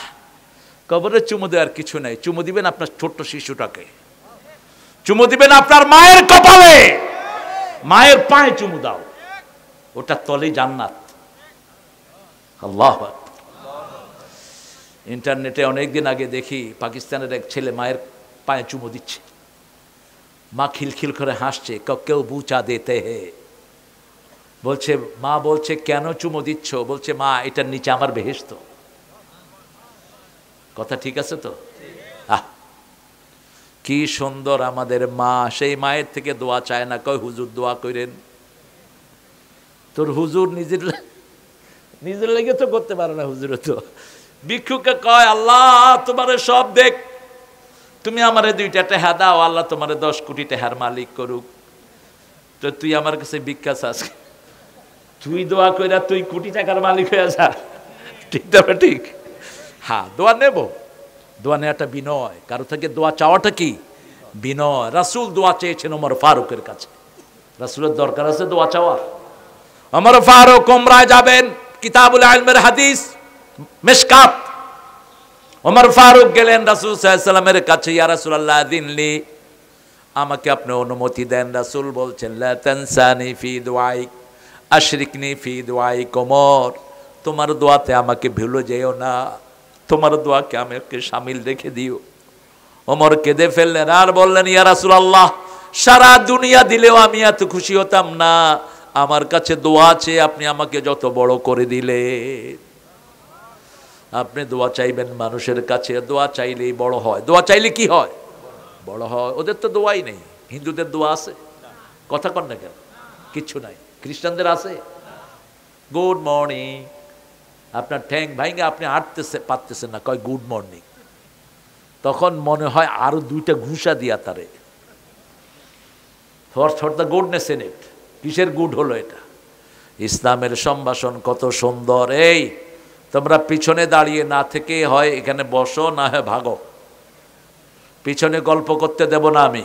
কবরে চুমু দেওয়ার কিছু নাই। চুমু দিবেন আপনার ছোট্ট শিশুটাকে, চুমু দিবেন আপনার মায়ের কপালে, মায়ের পায়ে চুমু দাও, ওটা তলেই জান্নাত। আল্লাহু আকবার। ইন্টারনেটে অনেকদিন আগে দেখি পাকিস্তানের এক ছেলে মায়ের পায়ে চুমু দিচ্ছে। মা খিলখিল করে হাসছে, কেউ বুচা দিতে হে। বলছে মা বলছে কেন চুমু দিচ্ছ? বলছে মা এটার নিচে আমার বেহেশত। কথা ঠিক আছে তো? কি সুন্দর আমাদের মা, সেই মায়ের থেকে দোয়া চায় না, কয় হুজুর দোয়া করেন। তোর হুজুর নিজের লেগে তো করতে পারে না, হুজুরে তো ভিক্ষুকে কয় আল্লাহ তোমারে সব দেখ, তুমি আমারে 2টা টেহা দাও, আল্লাহ তোমারে 10 কোটি টেহার মালিক করুক। তো তুই আমার কাছে ভিক্ষা চাস, তুই দোয়া কইরা তুই কোটি টাকার মালিক হয়ে যা, ঠিক তবে ঠিক। হ্যাঁ, দোয়া নেব, দোয়া নেওয়াটা বিনয়, কারো থেকে দোয়া চাওয়াটা কি বিনয়। রাসূল দোয়া চেয়েছেন ওমর ফারুকের কাছে, রাসূলের দরকার আছে দোয়া চাওয়ার। ওমর ফারুক উমরায় যাবেন, কিতাবুল ইলমের হাদিস মিশকাত। ওমর ফারুক গেলেন রাসূল সাল্লাল্লাহু আলাইহি ওয়াসাল্লামের কাছে, ইয়া রাসূলুল্লাহ দিনলি, আমাকে আপনি অনুমতি দেন। রাসূল বলছেন লা তানসানি ফি দুআইক আশরিকনি ফি দুআইক। ওমর, তোমার দোয়াতে আমাকে ভুলে যেও না, তোমার দোয়াকে আমাকে শামিল রেখে দিও। ওমর কেঁদে ফেললেন আর বললেন, ইয়া রাসূলুল্লাহ, সারা দুনিয়া দিলেও আমি এত খুশি হতাম না, আমার কাছে দোয়া আছে, আপনি আমাকে যত বড় করে দিলে। আপনি দোয়া চাইবেন মানুষের কাছে, দোয়া চাইলেই বড় হয়। দোয়া চাইলে কি হয়? বড় হয়। ওদের তো দোয়াই নেই। হিন্দুদের দোয়া আছে? কথা কন না কেন? কিচ্ছু নাই। খ্রিস্টানদের আছে? গুড মর্নিং, আপনার ঠ্যাং ভাইঙ্গে আপনি হাঁটতেছে পারতেছেন না, কয় গুড মর্নিং। তখন মনে হয় আরো 2টা ঘুষা দিয়া তারে, for the goodness in it. কিসের গুড হলো এটা? ইসলামের সম্ভাষণ কত সুন্দর। এই তোমরা পিছনে দাঁড়িয়ে না থেকে হয় এখানে বসো, না হয় ভাগো, পিছনে গল্প করতে দেব না আমি,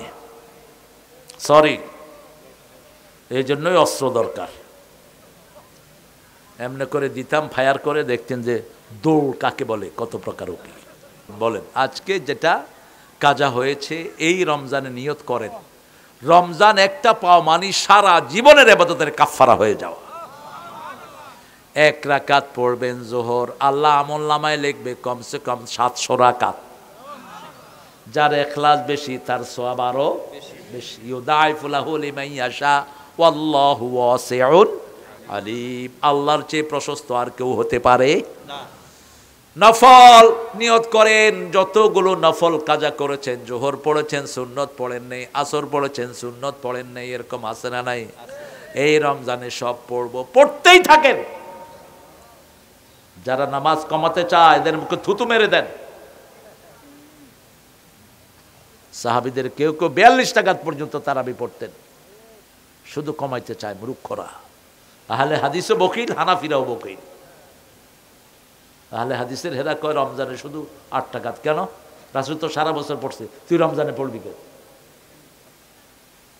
সরি। এই জন্যই অস্ত্র দরকার। এমনি করে দিতাম, ফায়ার করে দেখতেন যে দৌড় কাকে বলে, কত প্রকার উকি। বলেন আজকে যেটা কাজা হয়েছে, এই রমজানে নিয়ত করেন, রমজান একটা পাও মানি সারা জীবনের ইবাদতের কাফারা হয়ে যাওয়া। 1 রাকাত পড়বেন জোহর, আল্লাহ আমলনামায় লিখবে কমসে কম 700 রাকাত। যার ইখলাস বেশি তার সওয়াব আরো বেশি। ইউদাইফু লাহু লিমান ইয়াশা ওয়াল্লাহু ওয়াসিউন আলিম। আল্লাহর চেয়ে প্রশস্ত আর কেউ হতে পারে না। নফল নিয়ত করেন, যতগুলো নফল কাজা করেছেন, জোহর পড়েছেন সুন্নত পড়েন নেই, আসর পড়েছেন সুন্নত পড়েন নেই, এরকম আছে না নাই? এই রমজানে সব পড়বো, পড়তেই থাকেন। যারা নামাজ কমাতে চায় এদের মুখে থুতু মেরে দেন। সাহাবীদের কেউ কেউ 42 টাকাত পর্যন্ত তারাবি পড়তেন, শুধু কমাইতে চায় মূর্খরা। আহলে হাদিসও বকিল, হানাফিরাও বকিল। আহলে হাদিসের হেরা কয় রমজানে শুধু 8 টাকাত। কেন? রাসূল তো সারা বছর পড়ছে, তুই রমজানে পড়বি কেন?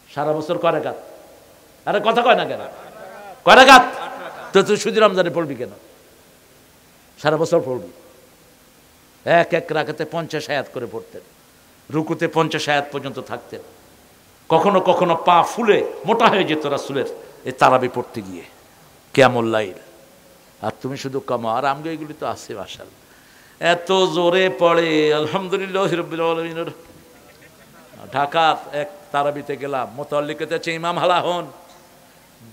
সারা বছর কয় রাকাত? আরে কথা কয় না কেন? কয় রাকাত? তো তুই শুধু রমজানে পড়বি কেন? সারা বছর পড়বি। এক রাকাতে 50 আয়াত করে পড়তেন, রুকুতে 50 আয়াত পর্যন্ত থাকতেন। কখনো কখনো পা ফুলে মোটা হয়ে যেত রাসূলের এই তারাবি পড়তে গিয়ে, কিয়ামুল লাইল। আর তুমি শুধু কমা। আর আমগো এগুলি তো আছে মাশাআল্লাহ, এত জোরে পড়ে। আলহামদুলিল্লাহ রাব্বিল আলামিন। ঢাকার এক তারাবিতে গেলাম, মুতাল্লিকাতে আছে ইমাম হালাহন,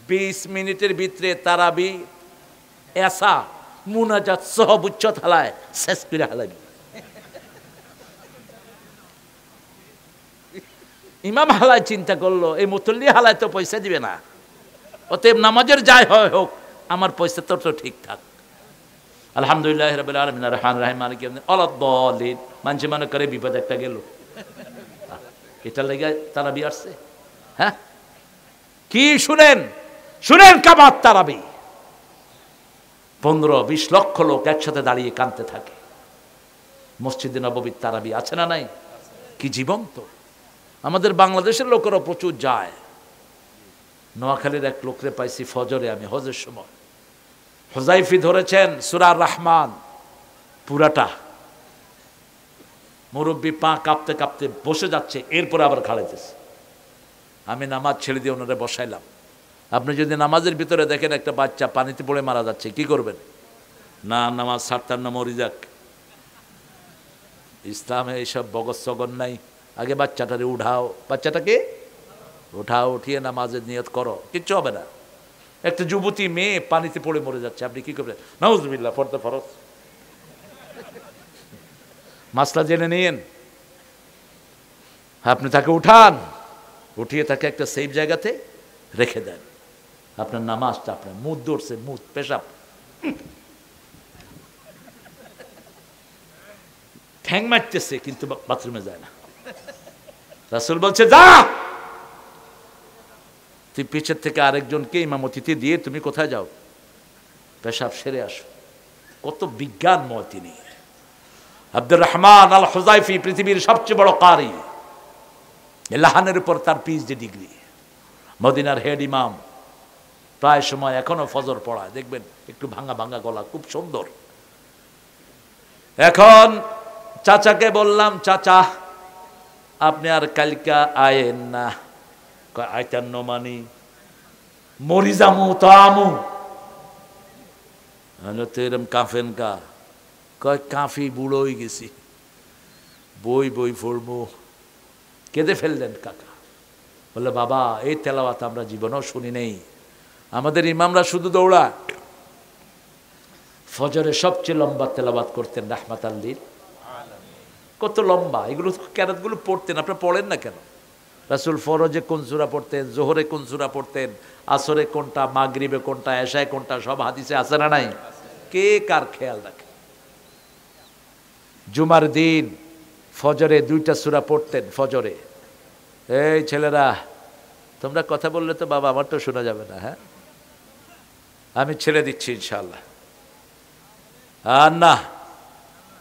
20 মিনিটের ভিতরে তারাবি এসা মুনাজাত সহ উচ্চত হালায় শেষ করে হালাবি। ইমাম হালায় চিন্তা করলো, এই মুতল্লি হালায় তো পয়সা দিবে না, অতএব নামাজের যায় হয় হোক, আমার পয়সা তো ঠিকঠাক। আলহামদুলিল্লাহ রাব্বিল আলামিন আর রহমান রহিম মালিক ইয়াউমিদ্দিন আলাদ-দাল্লিন। মানুষ মনে করে বিপদ একটা গেল, এটা লেগে তারাবি আসছে। হ্যাঁ কি শুনেন, শুনেন কামাত তারাবি। 15-20 লক্ষ লোক একসাথে দাঁড়িয়ে কাঁদতে থাকে। মসজিদে নববীর তারাবি আছে না নাই? কি জীবন্ত। আমাদের বাংলাদেশের লোকেরা প্রচুর যায়। নোয়াখালীর এক লোকরে পাইছি ফজরে, আমি হজের সময়, হুজাইফি ধরেছেন সূরা রহমান পুরাটা, মুরব্বী পা কাঁপতে কাঁপতে বসে যাচ্ছে, এরপরে আবার খাড়াইতেছে। আমি নামাজ ছেড়ে দিয়ে ওনারে বসাইলাম। আপনি যদি নামাজের ভিতরে দেখেন একটা বাচ্চা পানিতে পড়ে মারা যাচ্ছে, কি করবেন? না, নামাজ ছাড়তাম না, মরি যাক। ইসলামে এইসব বগস সগন নাই। আগে বাচ্চাটারে উঠাও, বাচ্চাটাকে উঠাও, উঠিয়ে নামাজের নিয়ত করো, কিচ্ছু হবে না। একটা যুবতী মেয়ে পানিতে পড়ে মরে যাচ্ছে, আপনি কি করবেন? নাউজুবিল্লাহ, পড়তে ফরজ। মাসলা জেনে নিয়েন। আপনি তাকে উঠান, উঠিয়ে তাকে একটা সেফ জায়গাতে রেখে দেন। আপনার নামাজটা, আপনার মুদ ধরছে, মুদ পেশাব, ঠ্যাং মারতেছে, কিন্তু বাথরুমে যায় না। রাসূল বলছে যা, তুই পিছের থেকে আরেকজনকে ইমামতিতে দিয়ে তুমি কোথায় যাও, পেশাব সেরে আসো। কত বিজ্ঞানময় তিনি। আব্দুর রহমান আল হুযাইফি পৃথিবীর সবচেয়ে বড় কারি, লাহানের উপর তার পিএইচডি ডিগ্রি, মদিনার হেড ইমাম। প্রায় সময় এখনো ফজর পড়ায়, দেখবেন একটু ভাঙা ভাঙা গলা, খুব সুন্দর। এখন চাচাকে বললাম, চাচা আপনি আর কালকা আয়েন না। আইতান্ন মানি মরি যামু তো আমু, তো এরম কাফেন কা, কয় কাফি বুড়ো হয়ে গেছি, বই বই পড়বো। কেঁদে ফেললেন কাকা। বললে বাবা এই তেলাওয়াত আমরা জীবনেও শুনি নেই, আমাদের ইমামরা শুধু দৌড়া। ফজরে সবচেয়ে লম্বা তেলাওয়াত করতেন রাহমাতাল লিল আলামিন। কত লম্বা, এগুলো কেরাতগুলো পড়তেন, আপনারা পড়েন না কেন? রাসূল ফরজে কোন সূরা পড়তেন, জোহরে কোন সূরা পড়তেন, আসরে কোনটা, মাগরিবে কোনটা, এশায় কোনটা, সব হাদিসে আছে না নাই? কে কার খেয়াল রাখে? জুমার দিন ফজরে 2টা সূরা পড়তেন ফজরে। এই ছেলেরা তোমরা কথা বললে তো বাবা আমার তো শোনা যাবে না, হ্যাঁ আমি ছেড়ে দিচ্ছি ইনশাআল্লাহ। আর না,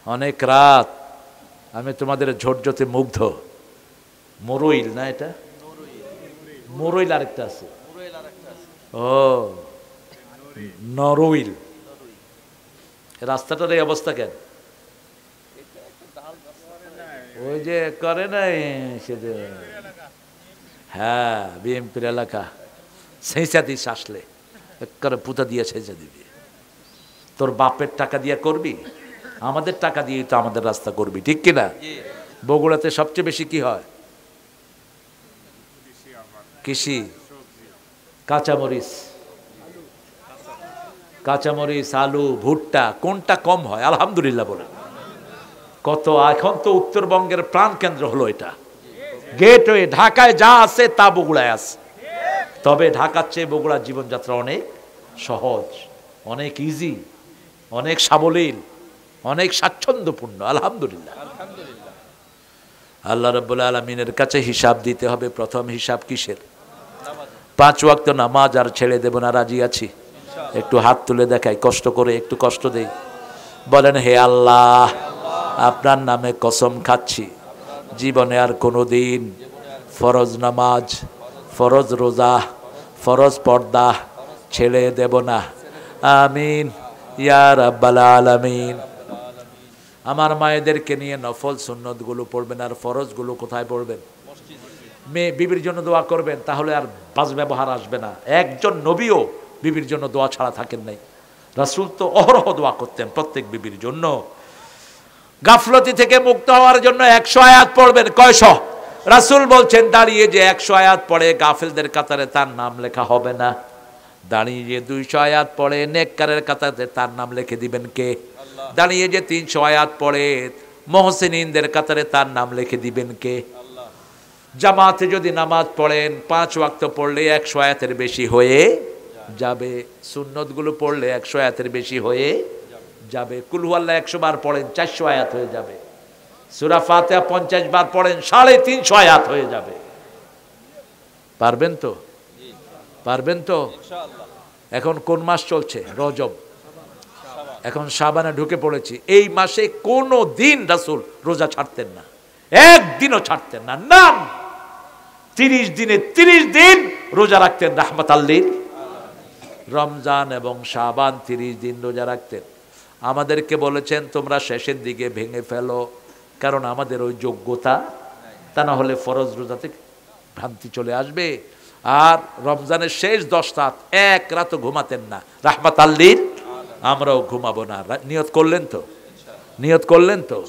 অনেক রাত, আমি তোমাদের ঝোটঝোটে মুগ্ধ। মরইল না এটা, মরইল আরেকটা আছে, ও নরইল। রাস্তাটার এই অবস্থা কেন? ওই যে করে নাই সেটা, হ্যাঁ বিএমপির এলাকা, ছেঁচা দিস আসলে একবারে পুঁতা দিয়ে ছেঁচা দিবি। তোর বাপের টাকা দিয়ে করবি, আমাদের টাকা দিয়ে তো আমাদের রাস্তা করবি, ঠিক কিনা? বগুড়াতে সবচেয়ে বেশি কি হয়? কৃষি, কাঁচামরিচ, কাঁচামরিচ, আলু, ভুট্টা, কোনটা কম হয়? আলহামদুলিল্লাহ বলে। কত, এখন তো উত্তরবঙ্গের প্রাণ কেন্দ্র হলো এটা, গেটওয়ে। ঢাকায় যা আছে তা বগুড়ায় আছে, তবে ঢাকার চেয়ে বগুড়ার জীবনযাত্রা অনেক সহজ, অনেক ইজি, অনেক সাবলীল, অনেক স্বাচ্ছন্দ্যপূর্ণ। আলহামদুলিল্লাহ। আল্লাহ রাব্বুল আলামিনের কাছে হিসাব দিতে হবে। প্রথম হিসাব কিসের? 5 ওয়াক্ত নামাজ আর ছেড়ে দেব না, রাজি আছি? একটু হাত তুলে দেখাই, কষ্ট করে একটু কষ্ট দেই। বলেন হে আল্লাহ, আপনার নামে কসম খাচ্ছি জীবনে আর কোনোদিন ফরজ নামাজ, ফরজ রোজা, ফরজ পর্দা ছেড়ে দেব না। আমিন ইয়া রাব্বাল আলামিন। আমার মায়েদেরকে নিয়ে নফল সুন্নতগুলো পড়বেন, আর ফরজগুলো কোথায় পড়বেন? মেয়ে বিবির জন্য দোয়া করবেন, তাহলে আর বাজ ব্যবহার আসবে না। একজন নবীও বিবির জন্য দোয়া ছাড়া থাকেন নাই। রাসূল তো অহরহ দোয়া করতেন প্রত্যেক বিবির জন্য। গাফলতি থেকে মুক্ত হওয়ার জন্য 100 আয়াত পড়বেন। কয়শ? রাসূল বলছেন দাঁড়িয়ে যে 100 আয়াত পড়ে গাফেলদের কাতারে তার নাম লেখা হবে না, দাঁড়িয়ে যে 200 আয়াত পড়ে নেককারের কাতারে তার নাম লিখে দিবেন কে? দাঁড়িয়ে যে 300 আয়াত পড়ে মুহসিনিনদের কাতারে তার নাম লিখে দিবেন কে? জামাতে যদি নামাজ পড়েন 5 ওয়াক্ত পড়লে 100 আয়াতের বেশি হয়ে যাবে। সুন্নতগুলো পড়লে 100 আয়াতের বেশি হয়ে যাবে। কুল হুয়াল্লাহ 100 বার পড়েন 400 আয়াত হয়ে যাবে। সূরা ফাতিহা 50 বার পড়েন 350 আয়াত হয়ে যাবে। পারবেন তো? পারবেন তো ইনশাআল্লাহ। এখন কোন মাস চলছে? রজব। এখন শাবানে ঢুকে পড়েছি। এই মাসে কোনো দিন রাসূল রোজা ছাড়তেন না, একদিনও ছাড়তেন না। নাম 30 দিনে 30 দিন রোজা রাখতেন রাহমাতাল লিল আলামিন। রমজান এবং শাবান 30 দিন রোজা রাখতেন। আমাদেরকে বলেছেন তোমরা শেষের দিকে ভেঙে ফেলো, কারণ আমাদের ওই যোগ্যতা, তা না হলে ফরজ রোজাতে ভ্রান্তি চলে আসবে। আর রমজানের শেষ 10 রাত এক রাতও ঘুমাতেন না রাহমাতাল লিল আলামিন। আমরাও ঘুমাবো না। নিয়ত করলেন তো? নিয়ত করলেন তো?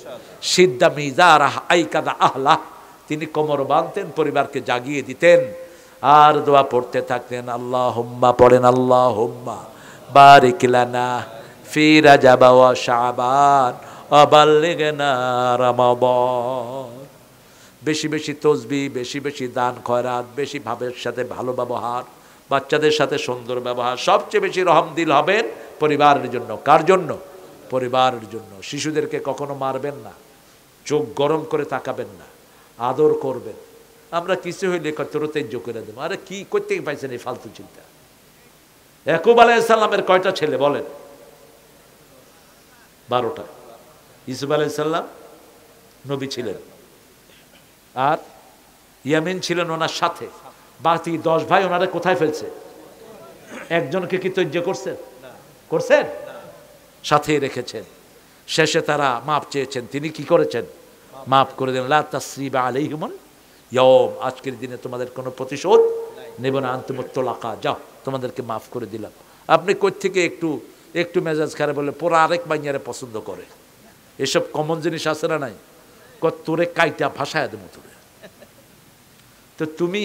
সিদ্ধা মিজারা আইকাদা আহলা, তিনি কোমর বাঁধতেন, পরিবারকে জাগিয়ে দিতেন আর দোয়া পড়তে থাকতেন। আল্লাহুম্মা পড়েন, আল্লাহুম্মা বারিক লানা ফি রাজাব ওয়া শাবান ওয়া বাল্লিগনা রমাদান। বেশি বেশি তসবিহ, বেশি বেশি দান খয়রাত, বেশি ভাবের সাথে ভালো ব্যবহার, বাচ্চাদের সাথে সুন্দর ব্যবহার, সবচেয়ে বেশি রহমদিল হবেন পরিবারের জন্য। কার জন্য? পরিবারের জন্য। শিশুদেরকে কখনো মারবেন না, চোখ গরম করে তাকাবেন না, আদর করবেন। আমরা কিছু হইলে তোর তেজ্য করে দেবো। আরে কি করতে পাইছেন এই ফালতু চিন্তা? ইয়াকুব আলাইহিস সালামের কয়টা ছেলে বলেন? 12টা। ইউসুফ আলাইহিস সালাম নবী ছিলেন, আর ইয়ামিন ছিলেন ওনার সাথে। বাকি 10 ভাই ওনারা কোথায় ফেলছে? একজনকে কি তৈর্য করছেন? করছেন? সাথেই রেখেছেন। শেষে তারা মাপ চেয়েছেন, তিনি কি করেছেন? মাফ করে দেন। লা তাসরিবা আলাইহিমুল ইয়াওম, আজকের দিনে তোমাদের কোনো প্রতিশোধ নেব না, আনতুমুত তালাকা, যাও তোমাদেরকে মাফ করে দিলাম। আপনি কই থেকে একটু একটু মেজাজ খারাপ বলে পোড়া আরেক মাইয়ারে পছন্দ করে, এসব কমন জিনিস আছে না নাই? তোরে কাইটা ভাষায় দেবো তোরে। তো তুমি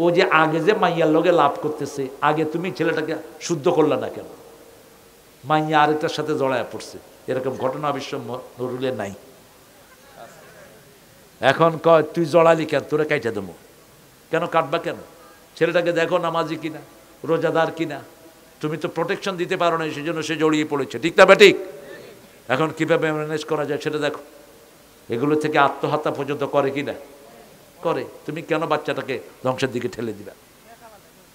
ও যে আগে যে মাইয়ার লগে লাভ করতেছে, আগে তুমি ছেলেটাকে শুদ্ধ করলা না কেন? মাইয়া আরেকটার সাথে জড়ায় পড়ছে, এরকম ঘটনা বিশ্ব নরুলে নাই। এখন কয় তুই জড়ালি কেন, তোরে কাইটা দেবো কেন? কাটবা কেন? ছেলেটাকে দেখো নামাজি কিনা, রোজাদার কিনা, তুমি তো প্রোটেকশন দিতে পারো না, সেই জন্য সে জড়িয়ে পড়েছে। ঠিক না ঠিক? এখন কিভাবে ম্যানেজ করা যায় সেটা দেখো। এগুলো থেকে আত্মহত্যা পর্যন্ত করে কিনা? করে। তুমি কেন বাচ্চাটাকে ধ্বংসের দিকে ঠেলে দিবা?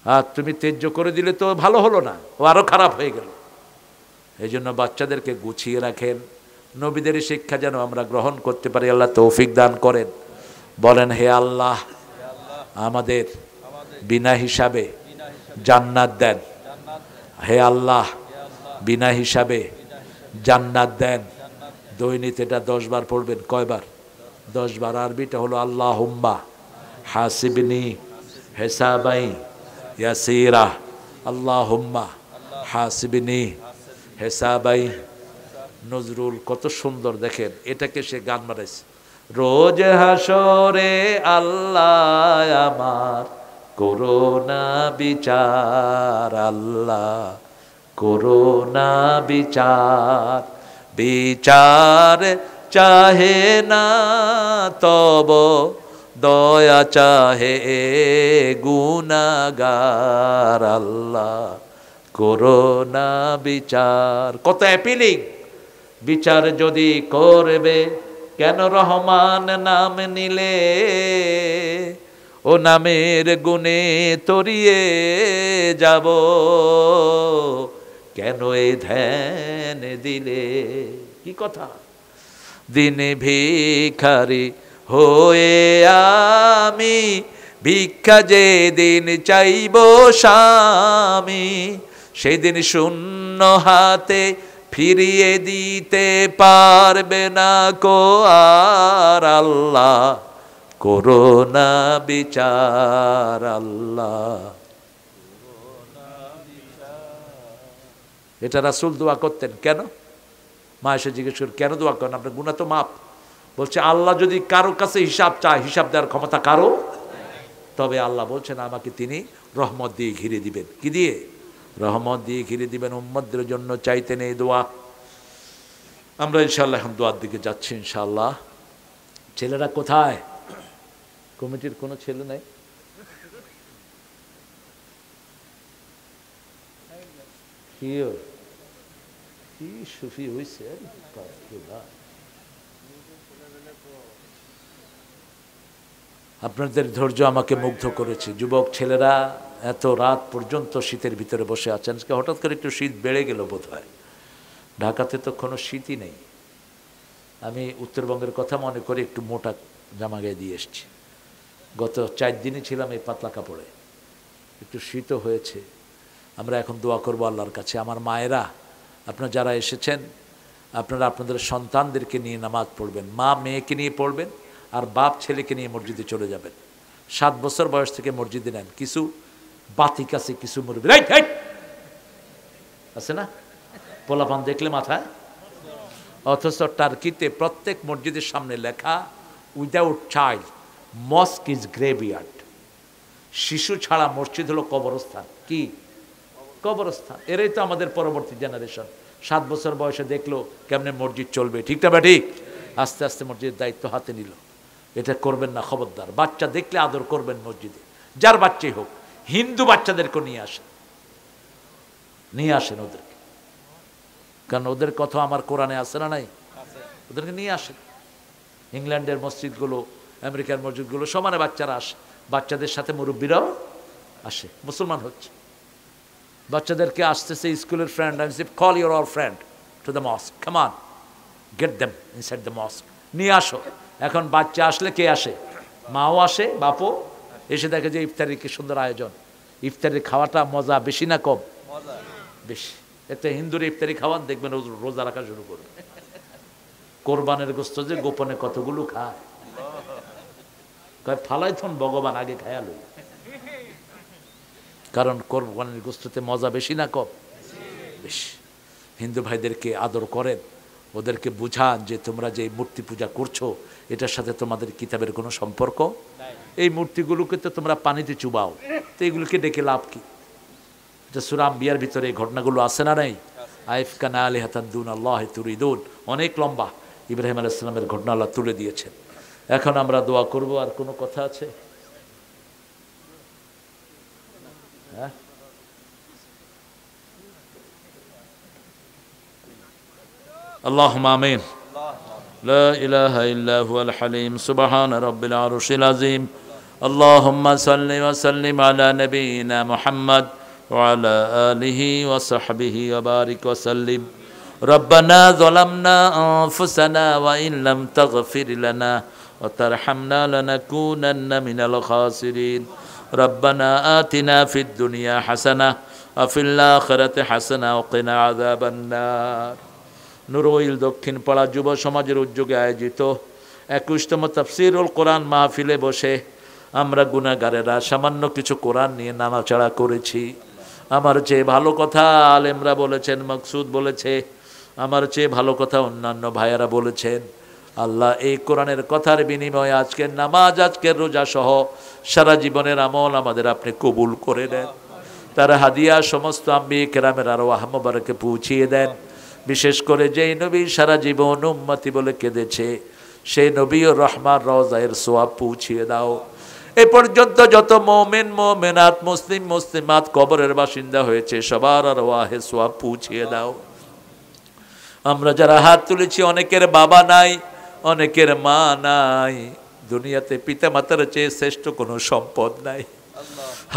আর তুমি তেজ্য করে দিলে তো ভালো হলো না, ও আরো খারাপ হয়ে গেল। এই জন্য বাচ্চাদেরকে গুছিয়ে রাখেন। নবীদের শিক্ষা যেন আমরা গ্রহণ করতে পারি, আল্লাহ তৌফিক দান করেন। বলেন, হে আল্লাহ আমাদের বিনা হিসাবে জান্নাত দেন। হে আল্লাহ বিনা হিসাবে জান্নাত দেন। দৈনিক এটা 10 বার পড়বেন। কয়বার? 10 বার। আরবিটা হলো আল্লাহুম্মা হাসিবনি হিসাবাই ইয়াসিরা। আল্লাহুম্মা হাসিবনি হিসাবাই। নজরুল কত সুন্দর দেখেন, এটাকে সে গান বানাইছে। রোজ হাসরে আল্লাহ আমার করোনা বিচার, আল্লাহ করোনা বিচার। বিচার চাহে না তব দয়া চাহে গুনাহগার, আল্লাহ করোনা বিচার। কত অ্যাপিলিং! বিচার যদি করবে কেন রহমান নাম নিলে, ও নামের গুণে তরিয়ে যাব, কেন এই ধ্যান দিলে। কি কথা! দিনে ভিখারি হয়ে আমি ভিক্ষা যে দিন চাইব স্বামী, সেদিন শূন্য হাতে ফিরিয়ে দিতে পারবে না কো আর, আল্লাহ করোনা বিচার, আল্লাহ। এটা রাসূল দোয়া করতেন। কেন? মা এসে জিজ্ঞেস করে কেন দোয়া করেন? আপনার গুনাহ তো মাপ। বলছে আল্লাহ যদি কারো কাছে হিসাব চায়, হিসাব দেওয়ার ক্ষমতা কারো, তবে আল্লাহ বলছেন আমাকে তিনি রহমত দিয়ে ঘিরে দিবেন। কি দিয়ে? রহমত দিয়ে ঘিরে দিবেন। উম্মতদের জন্য চাইতেন এই দোয়া। আমরা ইনশাআল্লাহ এখন দোয়ার দিকে যাচ্ছি ইনশাআল্লাহ। ছেলেরা কোথায়? কমিটির কোনো ছেলে নাই? কি সুফি হয়েছে! আপনাদের ধৈর্য আমাকে মুগ্ধ করেছে। যুবক ছেলেরা এত রাত পর্যন্ত শীতের ভিতরে বসে আছেন। আজকে হঠাৎ করে একটু শীত বেড়ে গেল বোধ হয়। ঢাকাতে তো কোনো শীতই নেই। আমি উত্তরবঙ্গের কথা মনে করে একটু মোটা জামা গায়ে দিয়ে এসছি। গত 4 দিনই ছিলাম এই পাতলা কাপড়ে। একটু শীতও হয়েছে। আমরা এখন দোয়া করবো আল্লাহর কাছে। আমার মায়েরা, আপনারা যারা এসেছেন, আপনারা আপনাদের সন্তানদেরকে নিয়ে নামাজ পড়বেন। মা মেয়েকে নিয়ে পড়বেন, আর বাপ ছেলেকে নিয়ে মসজিদে চলে যাবেন। 7 বছর বয়স থেকে মসজিদে নেন। কিছু বাতিক আছে, কিছু মুরব্বি আছে না, পোলাপান দেখলে মাথায়। অথচ টার্কিতে প্রত্যেক মসজিদের সামনে লেখা, উইদাউট চাইল্ড মস্ক ইজ গ্রেভইয়ার্ড। শিশু ছাড়া মসজিদ হলো কবরস্থান। কি কবরস্থান? এরাই তো আমাদের পরবর্তী জেনারেশন। 7 বছর বয়সে দেখলো কেমনে মসজিদ চলবে। ঠিক না বা ঠিক? আস্তে আস্তে মসজিদের দায়িত্ব হাতে নিল। এটা করবেন না, খবরদার। বাচ্চা দেখলে আদর করবেন মসজিদে, যার বাচ্চাই হোক। হিন্দু বাচ্চাদেরকে নিয়ে আসেন ওদেরকে, কারণ ওদের কথা আমার কোরআনে আছে না নাই? ওদেরকে নিয়ে আসেন। ইংল্যান্ডের মসজিদগুলো, আমেরিকার মসজিদগুলো সমানে বাচ্চারা আসে, বাচ্চাদের সাথে মুরব্বীরাও আসে, মুসলমান হচ্ছে। বাচ্চাদেরকে আসতেছে স্কুলের friend, I say call your all friend to the mosque, come on, get them inside the mosque, নিয়ে আসো। এখন বাচ্চা আসলে কে আসে? মাও আসে, বাপও এসে দেখে যে ইফতারির কি সুন্দর আয়োজন। ইফতারির খাওয়াটা মজা বেশি না কম? বেশি। এতে হিন্দুর ইফতারি খাওয়ান দেখবেন রোজা রাখা শুরু করবে। কোরবানের গোস্ত যে গোপনে কতগুলো খায়, ফালাইথন ভগবান আগে খায়া লই। কারণ কোরবানির গোস্ততে মজা বেশি না কম? বেশি। হিন্দু ভাইদেরকে আদর করেন, ওদেরকে বুঝান যে তোমরা যে মূর্তি পূজা করছো এটার সাথে তোমাদের কিতাবের কোনো সম্পর্ক। এই মূর্তিগুলোকে তো তোমরা পানিতে চুবাও, তো এগুলোকে ডেকে লাভ কি? এটা সূরা আম্বিয়ার ভিতরে এই ঘটনাগুলো আছে না নাই? আইফকানা আলিহাতান দুন আল্লাহ তুরিদুন, অনেক লম্বা। ইব্রাহিম আলাইহিস সালামের ঘটনা আল্লাহ তুলে দিয়েছেন। এখন আমরা দোয়া করব। আর কোনো কথা আছে? হ্যাঁ, আল্লাহুম্মা আমিন। লা ইলাহা ইল্লা হুয়াল হালিম সুবহানা রাব্বিল আরশিল আযীম। আল্লাহুম্মা সাল্লি ওয়া সাল্লিম আলা নাবিয়িনা মুহাম্মদ ওয়া আলা আলিহি ওয়া সাহবিহি ওয়া বারিক ওয়া সাল্লিম। রব্বানা যালামনা আনফুসানা ওয়া ইন লাম তাগফির লানা ওয়া তারহামনা লানাকুনান্না মিনাল খাসিরিন। রব্বানা আতিনা ফিদ দুনিয়া হাসানাহ ওয়া ফিল আখিরাতি হাসানাহ ওয়া কিনা আযাবান নার। নুরুল দক্ষিণ পাড়া যুব সমাজের উদ্যোগে আয়োজিত 21তম তাফসীরুল কোরআন মাহফিলে বসে আমরা গুনাহগারেরা সামান্য কিছু কোরআন নিয়ে নাড়াচাড়া করেছি। আমার চেয়ে ভালো কথা আলেমরা বলেছেন, মাকসুদ বলেছে, আমার চেয়ে ভালো কথা অন্যান্য ভাইয়েরা বলেছেন। আল্লাহ এই কোরআনের কথার বিনিময়ে আজকের নামাজ, আজকের রোজা সহ সারা জীবনের আমল আমাদের আপনি কবুল করে নেন। তার হাদিয়া সমস্ত আম্বিয়া কেরামের আরওয়াহ মুবারকে পৌঁছিয়ে দেন। বিশেষ করে যেই নবী সারা জীবন উম্মতি বলে কেঁদেছে, সেই নবী ও রহমান রওজায়ের সোয়াব পৌঁছিয়ে দাও। এ পর্যন্ত যত মুমিন মুমিনাত, মুসলিম মুসলিমাত কবরের বাসিন্দা হয়েছে সবার আরওয়াহে সোয়াব পৌঁছিয়ে দাও। আমরা যারা হাত তুলেছি অনেকের বাবা নাই, অনেকের মা নাই, দুনিয়াতে পিতা মাতার চেয়ে শ্রেষ্ঠ কোনো সম্পদ নাই।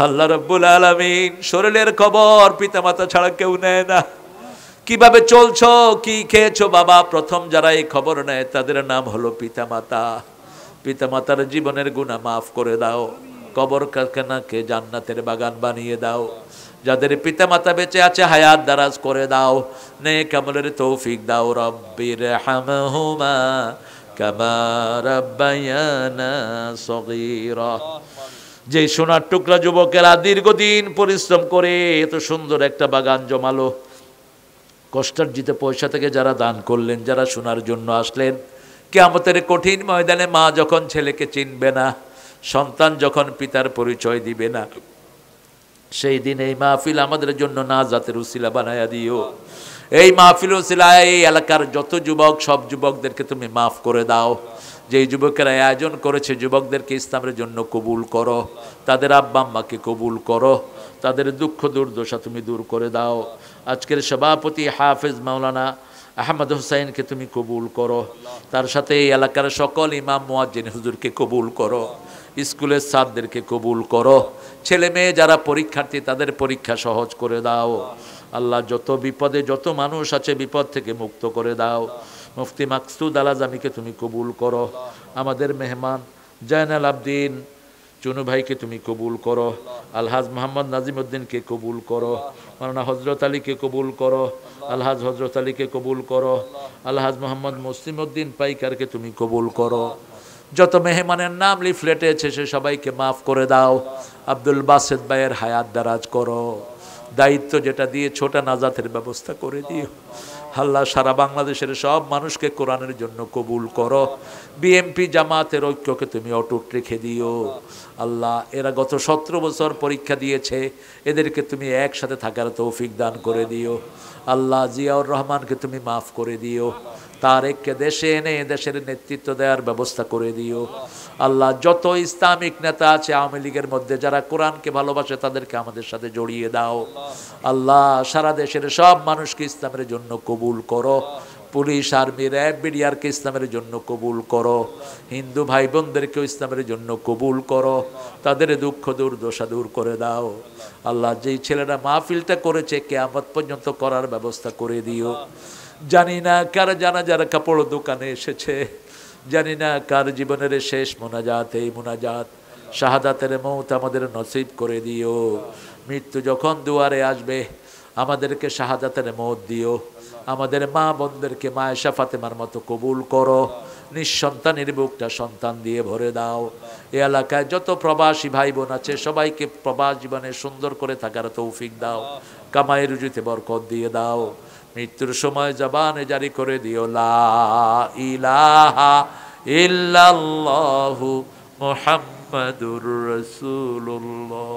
আল্লাহ রাব্বুল আলামিন শরীরের খবর পিতা মাতা ছাড়া কেউ নেয় না। কিভাবে চলছো, কি খেয়েছো বাবা, প্রথম যারা এই খবর নেয় তাদের নাম হলো পিতামাতা। পিতামাতার জীবনের গুনাহ মাফ করে দাও, কবর কারখানাকে জান্নাতের বাগান বানিয়ে দাও। যাদের পিতামাতা বেঁচে আছে হায়াত দারাজ করে দাও, নেক আমলের তৌফিক দাও। রব্বির হামহুমা কামা রাব্বায়ানা সগীরা। যে সোনার টুকরা যুবকেরা দীর্ঘদিন পরিশ্রম করে এত সুন্দর একটা বাগান জমালো, কষ্টার্জিত পয়সা থেকে যারা দান করলেন, যারা শোনার জন্য আসলেন, কিয়ামতের কঠিন ময়দানে মা যখন ছেলেকে চিনবে না, সন্তান যখন পিতার পরিচয় দিবে না, সেই দিন এই মাহফিল আমাদের জন্য নাজাতের উসিলা বানায়া দিও। এই মাহফিল উসিলায় এই এলাকার যত যুবক, সব যুবকদেরকে তুমি মাফ করে দাও। যেই যুবকেরা আয়োজন করেছে যুবকদেরকে ইসলামের জন্য কবুল করো, তাদের আব্বা আম্মাকে কবুল করো, তাদের দুঃখ দুর্দশা তুমি দূর করে দাও। আজকের সভাপতি হাফেজ মাওলানা আহমদ হুসাইনকে তুমি কবুল করো, তার সাথে এই এলাকার সকল ইমাম মুয়াজ্জিন হুজুরকে কবুল করো, স্কুলের স্যারদেরকে কবুল করো, ছেলে মেয়ে যারা পরীক্ষার্থী তাদের পরীক্ষা সহজ করে দাও। আল্লাহ যত বিপদে যত মানুষ আছে বিপদ থেকে মুক্ত করে দাও। মুফতি মাকসুদ আল আজমিকে তুমি কবুল করো, আমাদের মেহমান জয়নাল আবদিন চুনু ভাইকে তুমি কবুল করো, আলহাজ মোহাম্মদ নাজিমউদ্দিনকে কবুল করো, মাওলানা হজরত আলীকে কবুল করো, আলহাজ হজরত আলীকে কবুল করো, আলহাজ মোহাম্মদ মুসলিমউদ্দিন পাইকারকে তুমি কবুল করো। যত মেহমানের নাম লিফলেটে আছে সে সবাইকে মাফ করে দাও। আব্দুল বাসেদ ভাইয়ের হায়াত দারাজ করো, দায়িত্ব যেটা দিয়ে ছোটা নাজাতের ব্যবস্থা করে দিও। আল্লাহ সারা বাংলাদেশের সব মানুষকে কোরআনের জন্য কবুল করো। বিএমপি জামাতের ঐক্যকে তুমি অটুট রেখে দিও। আল্লাহ এরা গত 17 বছর পরীক্ষা দিয়েছে, এদেরকে তুমি একসাথে থাকার তৌফিক দান করে দিও। আল্লাহ জিয়াউর রহমানকে তুমি মাফ করে দিও, তারেককে দেশে এনে দেশের নেতৃত্ব দেওয়ার ব্যবস্থা করে দিও। আল্লাহ যত ইসলামিক নেতা আছে আওয়ামী লীগের মধ্যে যারা কোরআনকে ভালোবাসে তাদেরকে আমাদের সাথে জড়িয়ে দাও। আল্লাহ সারা দেশের সব মানুষকে ইসলামের জন্য কবুল করো। পুলিশ, আর্মি, র্যাব, বিডিআরকে ইসলামের জন্য কবুল করো। হিন্দু ভাই বোনদেরকেও ইসলামের জন্য কবুল করো। তাদের দুঃখ দুর্দশা দূর করে দাও। আল্লাহ যেই ছেলেরা মাহফিলটা করেছে কিয়ামত পর্যন্ত করার ব্যবস্থা করে দিও। জানি না কার জানাজার কাপড় দোকানে এসেছে, জানি না কার জীবনের শেষ মোনাজাত এই মোনাজাত। শাহাদাতের মৌত আমাদের নসিব করে দিও। মৃত্যু যখন দুয়ারে আসবে আমাদেরকে শাহাদাতের মৌত দিও। আমাদের মা বোনদেরকে মায়েশা ফাতেমার মতো কবুল করো। নিঃসন্তানের বুকটা সন্তান দিয়ে ভরে দাও। এ এলাকায় যত প্রবাসী ভাই বোন আছে সবাইকে প্রবাস জীবনে সুন্দর করে থাকার তৌফিক দাও। কামাই রুজিতে বরকত দিয়ে দাও। মৃত্যুর সময় জবানে জারি করে দিও লা ইলাহা ইল্লাল্লাহু মুহাম্মাদুর রাসূলুল্লাহ।